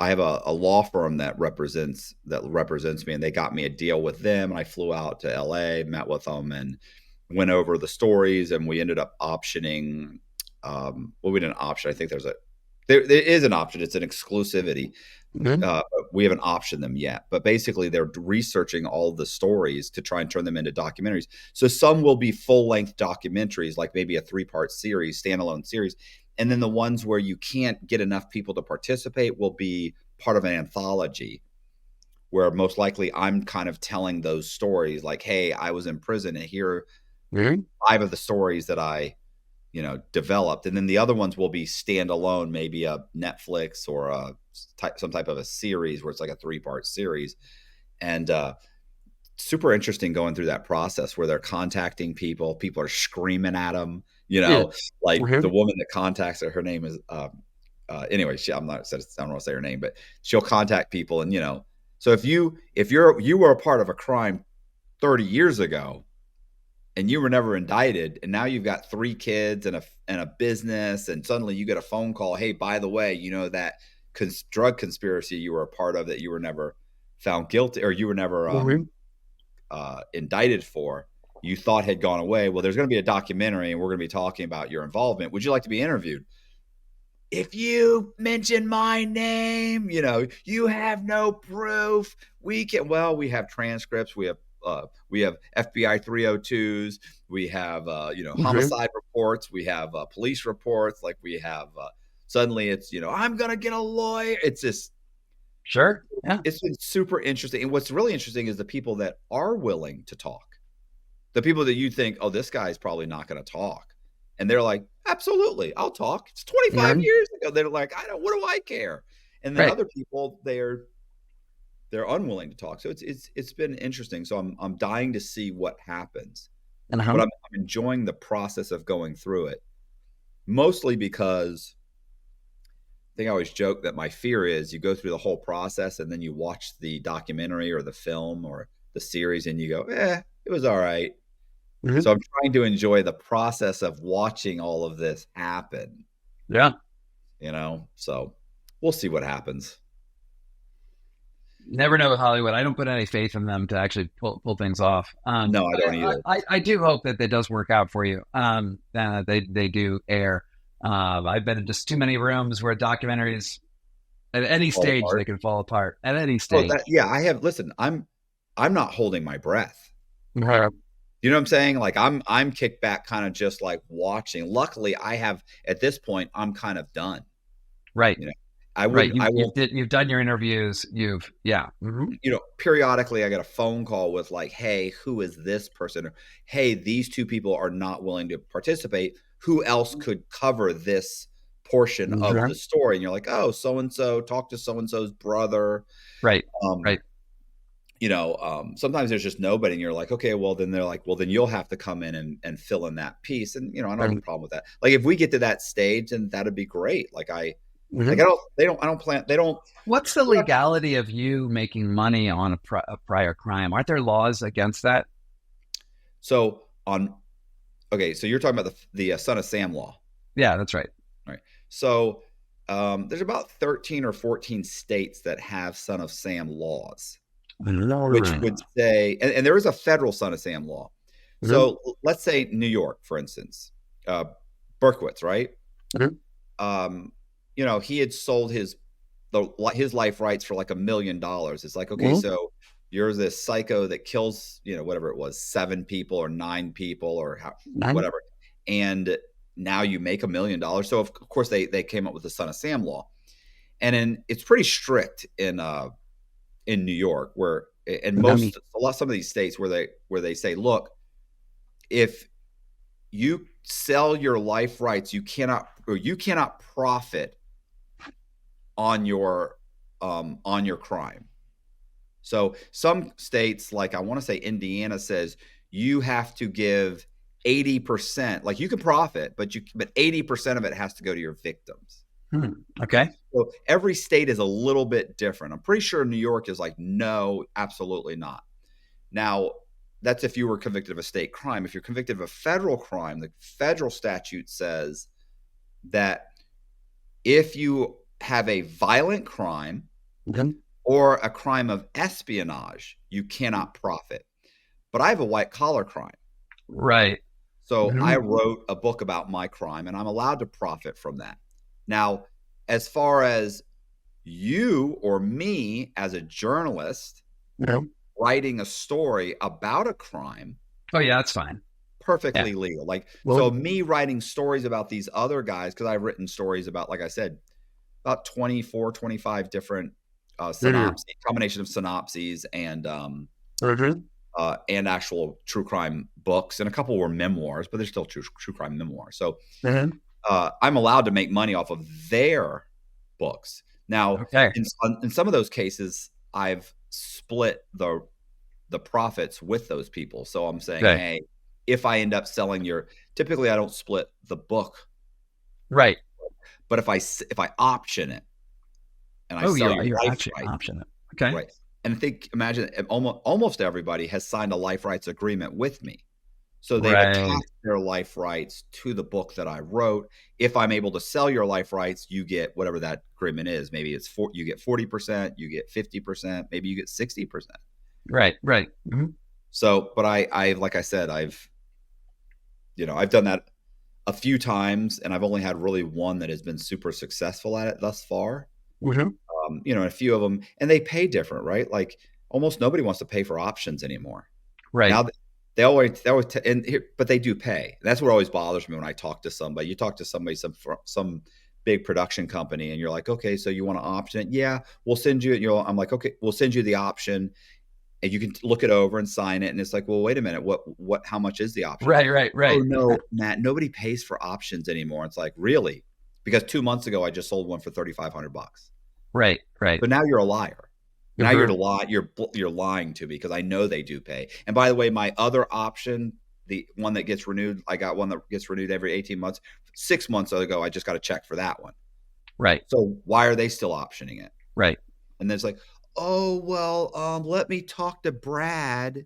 have a law firm that represents me, and they got me a deal with them. And I flew out to LA, met with them, and went over the stories. And we ended up optioning. We didn't option. I think there is an option. It's an exclusivity. We haven't optioned them yet, but basically they're researching all the stories to try and turn them into documentaries. So some will be full-length documentaries, like maybe a 3-part series, standalone series. And then the ones where you can't get enough people to participate will be part of an anthology, where most likely I'm kind of telling those stories like, hey, I was in prison and here are 5 of the stories that I, developed. And then the other ones will be standalone, maybe a Netflix or some type of a series where it's like a 3-part series. And super interesting going through that process where they're contacting people are screaming at them, the woman that contacts her name is anyway, I don't want to say her name, but she'll contact people. And so if you were a part of a crime 30 years ago and you were never indicted, and now you've got 3 kids and a business, and suddenly you get a phone call, hey, by the way, that drug conspiracy you were a part of that you were never found guilty, or you were never indicted for, you thought had gone away. Well, there's going to be a documentary and we're going to be talking about your involvement. Would you like to be interviewed? If you mention my name, you have no proof. We have transcripts. We have FBI 302s. We have, homicide reports. We have police reports. Like we have, suddenly it's, I'm going to get a lawyer. It's just, sure. Yeah. It's been super interesting. And what's really interesting is the people that are willing to talk. The people that you think, oh, this guy's probably not going to talk. And they're like, absolutely, I'll talk. It's 25 years ago. They're like, what do I care? And then other people, they're unwilling to talk. So it's been interesting. So I'm dying to see what happens. But I'm enjoying the process of going through it. Mostly because I think I always joke that my fear is you go through the whole process and then you watch the documentary or the film or the series and you go, it was all right. So I'm trying to enjoy the process of watching all of this happen. Yeah. So we'll see what happens. Never know with Hollywood. I don't put any faith in them to actually pull things off. No, I don't either. I do hope that it does work out for you. They do air. I've been in just too many rooms where documentaries at any stage they can fall apart. At any stage. I have. Listen, I'm not holding my breath. Right. You know what I'm saying? Like I'm kicked back, kind of just like watching. Luckily, I have at this point. I'm kind of done. Right. You've done your interviews. Periodically I get a phone call with like, hey, who is this person? Or, hey, these two people are not willing to participate. Who else could cover this portion of the story? And you're like, oh, so-and-so, talk to so-and-so's brother. Right. Sometimes there's just nobody and you're like, okay, well then they're like, well then you'll have to come in and fill in that piece. And, I don't have a problem with that. Like if we get to that stage, then that'd be great. Like What's the legality of you making money on a prior crime? Aren't there laws against that? So you're talking about the Son of Sam law. Yeah, that's right. Right. So there's about 13 or 14 states that have Son of Sam laws, which would say, and there is a federal Son of Sam law. So let's say New York, for instance, Berkowitz, right? He had sold his life rights for like $1 million. It's like, okay, so you're this psycho that kills, whatever it was, 7 people or 9 people or whatever. And now you make $1 million. So of course they came up with the Son of Sam law. And it's pretty strict in New York some of these states where they say, look, if you sell your life rights, you cannot profit on your crime. So some states, like I want to say Indiana, says you have to give 80%. Like you can profit, but 80% of it has to go to your victims. Okay. So every state is a little bit different. I'm pretty sure New York is like, no, absolutely not. Now, that's if you were convicted of a state crime. If you're convicted of a federal crime, the federal statute says that if you have a violent crime or a crime of espionage, you cannot profit. But I have a white collar crime. Right. So I wrote a book about my crime and I'm allowed to profit from that. Now, as far as you or me as a journalist writing a story about a crime. Oh yeah, that's fine. Perfectly legal. Like, so me writing stories about these other guys, because I've written stories about, like I said, about 24, 25 different synopses, combination of synopses and actual true crime books. And a couple were memoirs, but they're still true crime memoirs. So I'm allowed to make money off of their books. Now, in some of those cases, I've split the profits with those people. So I'm saying, hey, if I end up selling typically I don't split the book. Right. But if I option it and I sell your life rights, option it. Okay. Right. And imagine almost everybody has signed a life rights agreement with me. So they've attached their life rights to the book that I wrote. If I'm able to sell your life rights, you get whatever that agreement is. Maybe you get 40%, you get 50%, maybe you get 60%. Right. So, but I like I said, I've done that a few times, and I've only had really one that has been super successful at it thus far. And a few of them, and they pay different, right? Like almost nobody wants to pay for options anymore. Right. Now but they do pay. That's what always bothers me when I talk to somebody. You talk to somebody, some big production company, and you're like, okay, so you want to option it? Yeah, we'll send you it. I'm like, okay, we'll send you the option, and you can look it over and sign it. And it's like, well, wait a minute, how much is the option? Right. Oh no, Matt, nobody pays for options anymore. It's like, really? Because 2 months ago I just sold one for $3,500. Right. But now you're a liar. Now you're lying to me because I know they do pay. And by the way, my other option, the one that gets renewed, I got one that gets renewed every 18 months. 6 months ago, I just got a check for that one. Right. So why are they still optioning it? Right. And then it's like, oh, well, let me talk to Brad.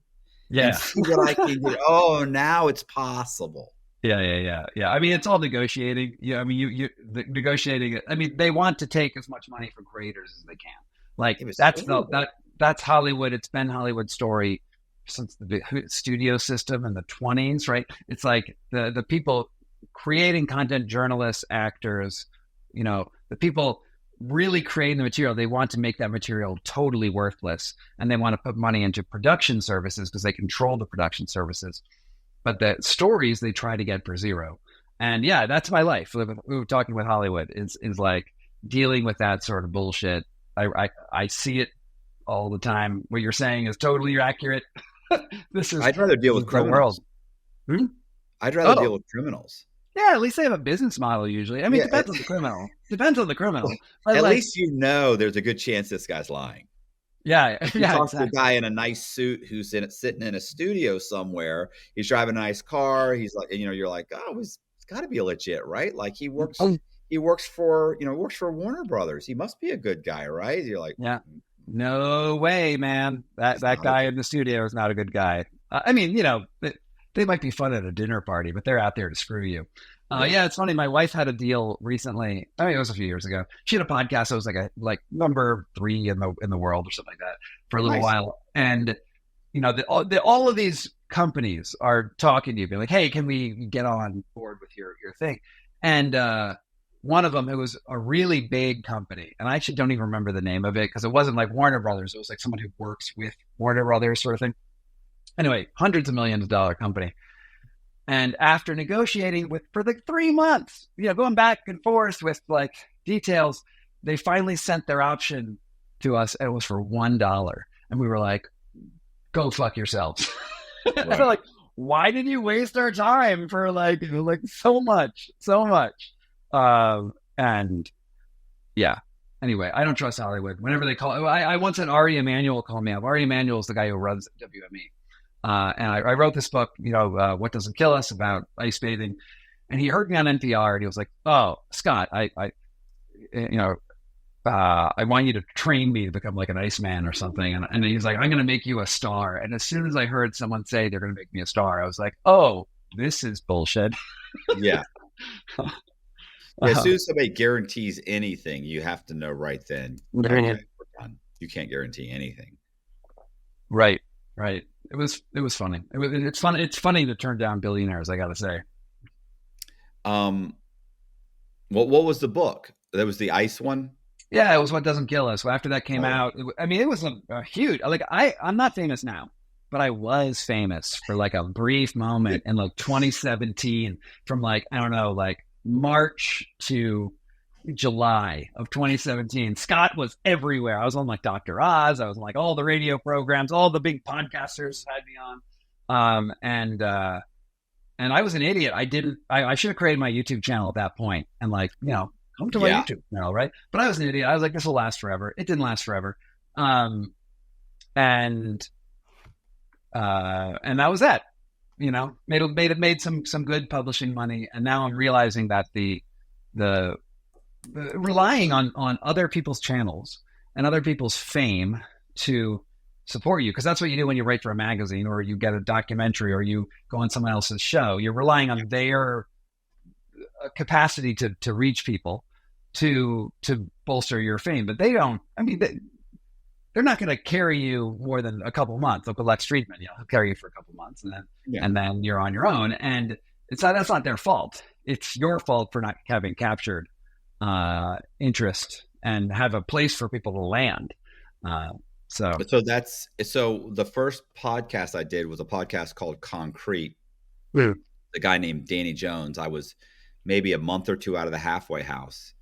Yeah. And see what I can do. Oh, now it's possible. Yeah. I mean, it's all negotiating. Yeah, I mean, negotiating. I mean, they want to take as much money from creators as they can. Like It was that's horrible. that's Hollywood. It's been Hollywood's story since the studio system in the 20s, right? It's like the people creating content, journalists, actors, the people really creating the material. They want to make that material totally worthless, and they want to put money into production services because they control the production services. But the stories they try to get for zero. And yeah, that's my life. We were talking with Hollywood is like dealing with that sort of bullshit. I see it all the time. What you're saying is totally accurate. This is I'd rather deal with the world. criminals. I'd rather deal with criminals. Yeah, at least they have a business model usually. I mean, Yeah, it depends on the criminal. Depends on the criminal. But at like, least there's a good chance this guy's lying. yeah, You yeah, talk to a exactly. guy in a nice suit who's sitting in a studio somewhere. He's driving a nice car. He's like, you're like, oh, it's got to be legit, right? Like he works for Warner Brothers. He must be a good guy, right? You're like, Yeah. No way, man. That not guy in the studio is not a good guy. I mean, they might be fun at a dinner party, but they're out there to screw you. Yeah, it's funny. My wife had a deal recently. I mean, it was a few years ago. She had a podcast that was like number 3 in the world or something like that for a little Nice. while. And all of these companies are talking to you, being like, "Hey, can we get on board with your thing?" And one of them, it was a really big company, and I actually don't even remember the name of it because it wasn't like Warner Brothers. It was like someone who works with Warner Brothers, sort of thing. Anyway, hundreds of millions of dollar company. And after negotiating for like 3 months, going back and forth with like details, they finally sent their option to us, and it was for $1. And we were like, "Go fuck yourselves." Right. They're like, "Why did you waste our time for like so much? And yeah. Anyway, I don't trust Hollywood. Whenever they call, I once had Ari Emanuel call me up. Ari Emanuel is the guy who runs WME. And I wrote this book, What Doesn't Kill Us, about ice bathing. And he heard me on NPR and he was like, "Oh, Scott, I want you to train me to become like an Iceman or something." And he's like, "I'm going to make you a star." And as soon as I heard someone say they're going to make me a star, I was like, "Oh, this is bullshit." Yeah. As soon as somebody guarantees anything, you have to know right then, okay, we're done. You can't guarantee anything. Right. It was funny. It's fun. It's funny to turn down billionaires, I got to say. What was the book? That was the ice one? Yeah, it was What Doesn't Kill Us. After that came out, it was a huge. Like I'm not famous now, but I was famous for like a brief moment in like 2017, from like I don't know, like March to July of 2017. Scott was everywhere. I was on like Dr. Oz. I was on like all the radio programs. All the big podcasters had me on. And I was an idiot. I should have created my YouTube channel at that point and like, come to my YouTube channel, right? But I was an idiot. I was like, this will last forever. It didn't last forever. And that was that. Made some good publishing money, and now I'm realizing that the relying on other people's channels and other people's fame to support you, because that's what you do when you write for a magazine or you get a documentary or you go on someone else's show. You're relying on their capacity to reach people to bolster your fame, but they don't. I mean, they're not going to carry you more than a couple months. Like Lex Friedman, he'll carry you for a couple months, and then you're on your own. And that's not their fault. It's your fault for not having captured interest and have a place for people to land. So the first podcast I did was a podcast called Concrete. The guy named Danny Jones. I was maybe a month or two out of the halfway house,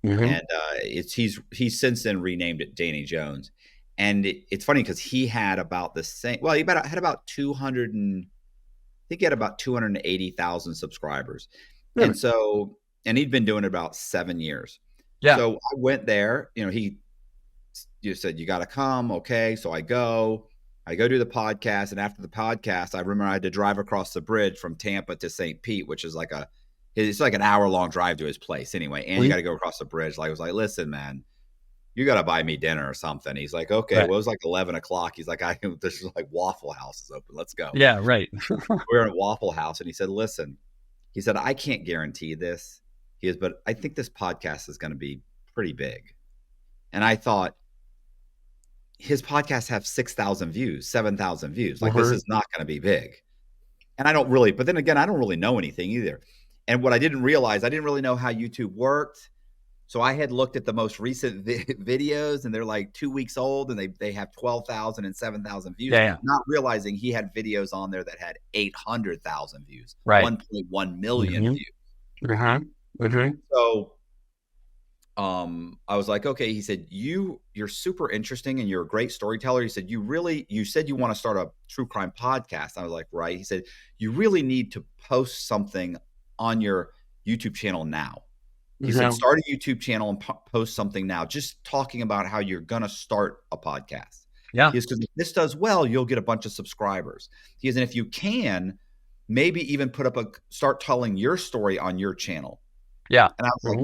and he's since then renamed it Danny Jones. And it's funny because he had about the same. Well, he had about 200 and I think he had about 280,000 subscribers, and he'd been doing it about 7 years. Yeah. So I went there. He said, "You got to come." Okay, so I go do the podcast, and after the podcast, I remember I had to drive across the bridge from Tampa to St. Pete, which is it's like an hour-long drive to his place anyway, and you got to go across the bridge. I was like, "Listen, man, you got to buy me dinner or something." He's like, "Okay." Right. Well, it was like 11 o'clock. He's like, there's like Waffle House is open. Let's go. Yeah, right. We're in a Waffle House, and he said, "Listen, He said, I can't guarantee this. He is, but I think this podcast is going to be pretty big. And I thought, his podcasts have 6,000 views, 7,000 views. Like, this is not going to be big. And I don't really, but then again, I don't really know anything either. And what I didn't realize, I didn't really know how YouTube worked. So I had looked at the most recent videos, and they're like 2 weeks old, and they have 12,000 and 7,000 views. Yeah. Not realizing he had videos on there that had 800,000 views, right. 1.1 million views. So I was like, okay. He said, you're super interesting and you're a great storyteller. He said, you said you want to start a true crime podcast. I was like, right. He said, you really need to post something on your YouTube channel now. He said, start a YouTube channel and post something now, just talking about how you're going to start a podcast. Yeah. He said, if this does well, you'll get a bunch of subscribers. He said, and if you can, maybe even start telling your story on your channel. Yeah. And I was like,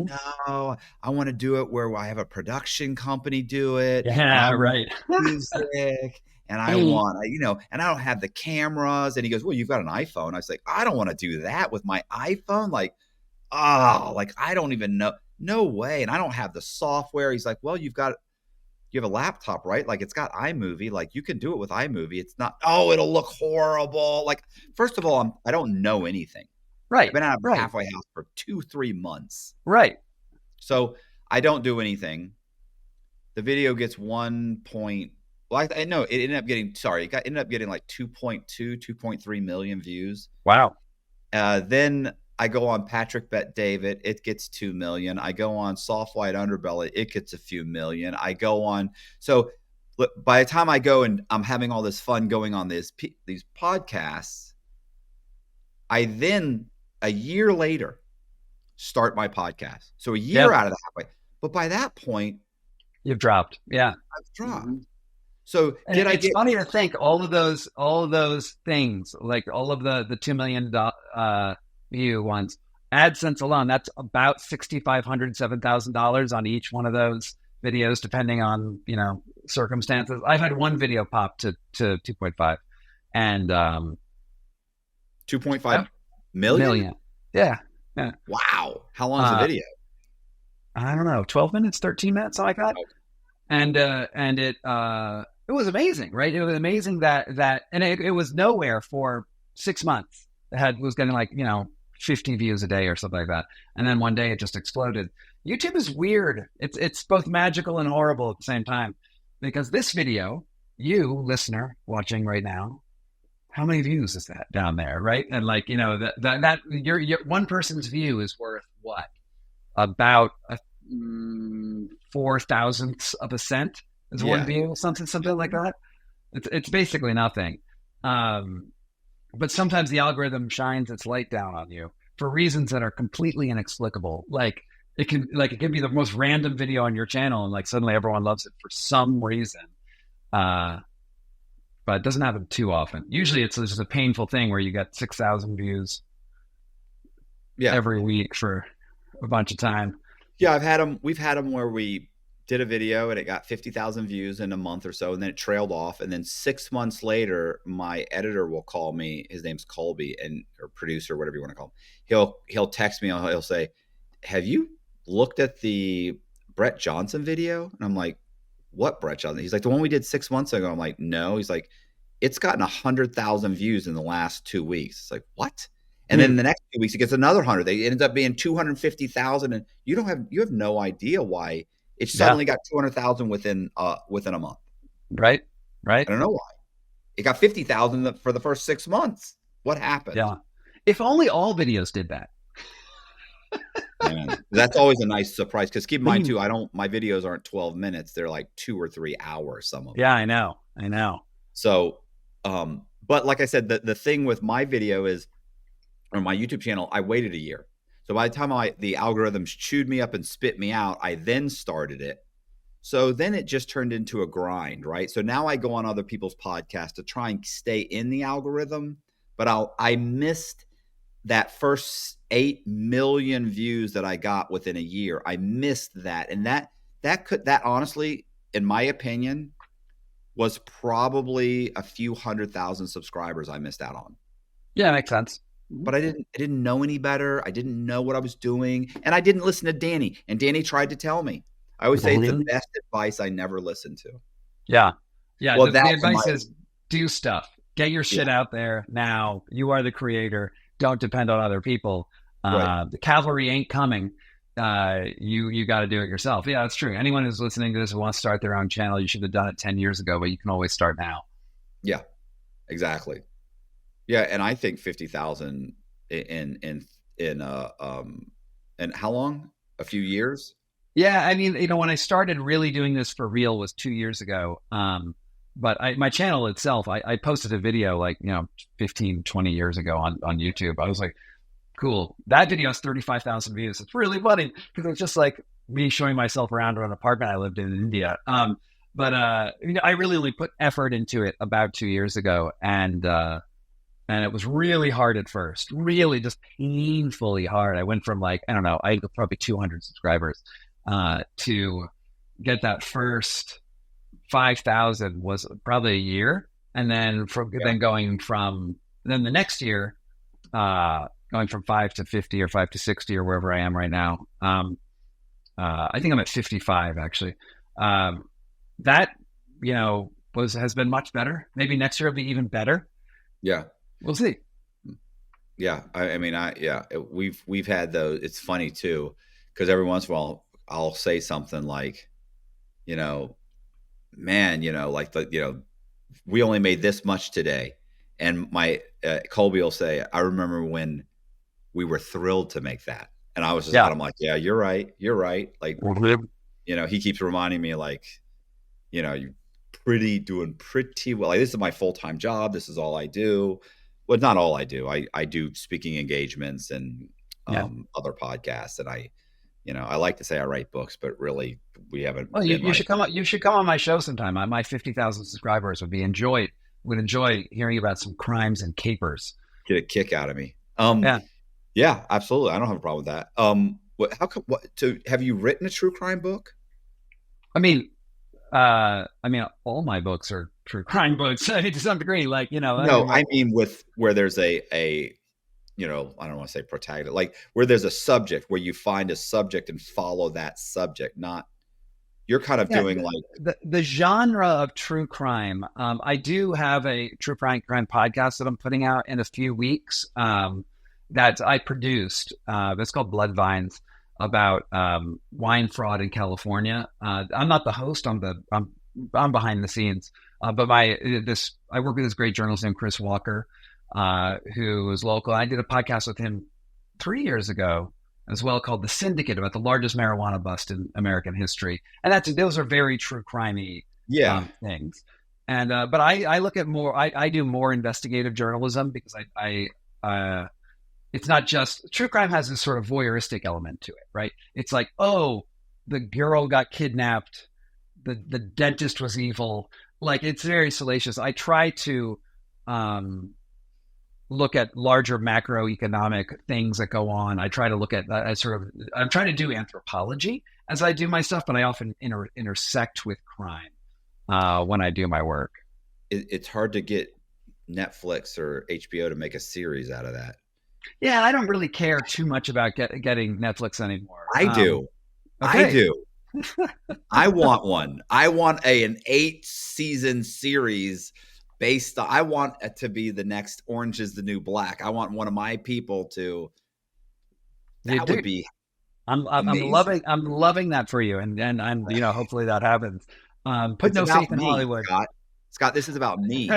no, I want to do it where I have a production company do it. Yeah, right. Music. And I want, and I don't have the cameras. And he goes, well, you've got an iPhone. I was like, I don't want to do that with my iPhone. Like, I don't even know. No way. And I don't have the software. He's like, well, you have a laptop, right? Like, it's got iMovie. Like, you can do it with iMovie. It's not, it'll look horrible. Like, first of all, I don't know anything. Right. I've been out of a halfway house for 2-3 months. Right. So I don't do anything. The video gets it ended up getting like 2.3 million views. Wow. Then I go on Patrick Bet David, it gets 2 million. I go on Soft White Underbelly, it gets a few million. I go on. So by the time I go and I'm having all this fun going on these podcasts, I then a year later start my podcast. So a year out of the halfway. But by that point, you've dropped. Yeah. I've dropped. So it's funny to think all of those things, like all of the $2 million view ones, AdSense alone, that's about $6,500, $7,000 on each one of those videos, depending on, circumstances. I've had one video pop to 2.5 and 2.5 million. Yeah. Wow. How long is the video? I don't know, 12 minutes, 13 minutes, something like that. Okay. And it was amazing, right? It was amazing that and it was nowhere for 6 months. It was getting like, 50 views a day or something like that. And then one day it just exploded. YouTube is weird. It's both magical and horrible at the same time, because this video, you listener watching right now, how many views is that down there, right? And like, that your one person's view is worth what? About 0.004 of a cent is one view, something like that. It's basically nothing. But sometimes the algorithm shines its light down on you for reasons that are completely inexplicable. Like it can be the most random video on your channel, and like suddenly everyone loves it for some reason. But it doesn't happen too often. Usually it's just a painful thing where you get 6,000 views every week for a bunch of time. Yeah, we've had them where we did a video and it got 50,000 views in a month or so, and then it trailed off. And then 6 months later, my editor will call me. His name's Colby, or producer, whatever you want to call him. He'll text me and he'll say, have you looked at the Brett Johnson video? And I'm like, what Brett Johnson? He's like, the one we did 6 months ago. I'm like, no. He's like, it's gotten 100,000 views in the last 2 weeks. It's like, what? And then the next 2 weeks, it gets another 100. It ends up being 250,000. And you have no idea why it suddenly got 200,000 within a month. Right. I don't know why. It got 50,000 for the first 6 months. What happened? Yeah. If only all videos did that. Man, that's always a nice surprise, because keep in mind too, my videos aren't 12 minutes. They're like 2 or 3 hours, some of them. Yeah, I know. So, but like I said, the thing with my video is, or my YouTube channel, I waited a year. So by the time the algorithms chewed me up and spit me out, I then started it. So then it just turned into a grind, right? So now I go on other people's podcasts to try and stay in the algorithm, but I missed that first 8 million views that I got within a year. I missed that. And that honestly, in my opinion, was probably a few 100,000 subscribers I missed out on. Yeah, makes sense. but I didn't know any better. I didn't know what I was doing, and I didn't listen to Danny. And Danny tried to tell me. I always say it's the best advice I never listened to. Yeah. Yeah. Well, The advice is do stuff. Get your shit out there now. You are the creator. Don't depend on other people. Right. The cavalry ain't coming. You got to do it yourself. Yeah, that's true. Anyone who's listening to this who wants to start their own channel, you should have done it 10 years ago, but you can always start now. Yeah, exactly. Yeah, and I think 50,000 in how long? A few years? Yeah, I mean, when I started really doing this for real was 2 years ago. But my channel itself, I posted a video like, 15, 20 years ago on YouTube. I was like, cool. That video has 35,000 views. It's really funny because it's just like me showing myself around an apartment I lived in India. But I really only put effort into it about 2 years ago. And it was really hard at first, really just painfully hard. I went from like, I don't know, I had probably 200 subscribers to get that first 5,000 was probably a year. And then then the next year, going from 5 to 50 or 5 to 60 or wherever I am right now. I think I'm at 55 actually. That, has been much better. Maybe next year will be even better. Yeah. We'll see. Yeah. We've had those. It's funny too, because every once in a while I'll say something like, man, we only made this much today. And my Colby will say, I remember when we were thrilled to make that. And I was just, I'm like, yeah, you're right. You're right. Like, he keeps reminding me like, you're doing pretty well. Like, this is my full-time job. This is all I do. Well, not all I do. I do speaking engagements and other podcasts. And I like to say I write books, but really we haven't. Well, you should come on. You should come on my show sometime. My 50,000 subscribers would enjoy hearing about some crimes and capers. Get a kick out of me. Yeah, absolutely. I don't have a problem with that. Have you written a true crime book? I mean, all my books are true crime books to some degree. Like, No, I mean where there's a I don't want to say protagonist, like where there's a subject, where you find a subject and follow that subject. Not you're kind of doing like the genre of true crime. I do have a true crime podcast that I'm putting out in a few weeks. That I produced. It's called Blood Vines, about wine fraud in California. I'm not the host. I'm behind the scenes. But I work with this great journalist named Chris Walker, who is local. I did a podcast with him 3 years ago as well, called The Syndicate, about the largest marijuana bust in American history. And those are very true crimey things. And but I look at more. I do more investigative journalism because it's not just true crime has this sort of voyeuristic element to it, right? It's like, oh, the girl got kidnapped, the dentist was evil. Like, it's very salacious. I try to look at larger macroeconomic things that go on. I try to look at I'm trying to do anthropology as I do my stuff, but I often intersect with crime when I do my work. It's hard to get Netflix or HBO to make a series out of that. Yeah, I don't really care too much about getting Netflix anymore. I do. Okay. I do. I want one. I want an 8-season series based on, I want it to be the next Orange is the New Black. I want one of my people to, that would be I'm loving that for you. And I'm, hopefully that happens. Put no faith in Hollywood. Scott, this is about me.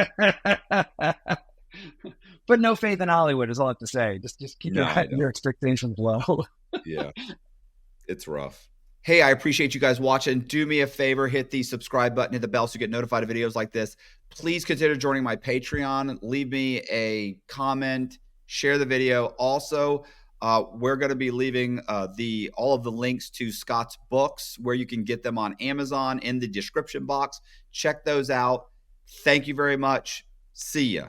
Put no faith in Hollywood is all I have to say. Just keep your expectations low. Yeah. It's rough. Hey, I appreciate you guys watching. Do me a favor, hit the subscribe button, hit the bell so you get notified of videos like this. Please consider joining my Patreon. Leave me a comment, share the video. Also, we're going to be leaving all of the links to Scott's books, where you can get them on Amazon, in the description box. Check those out. Thank you very much. See ya.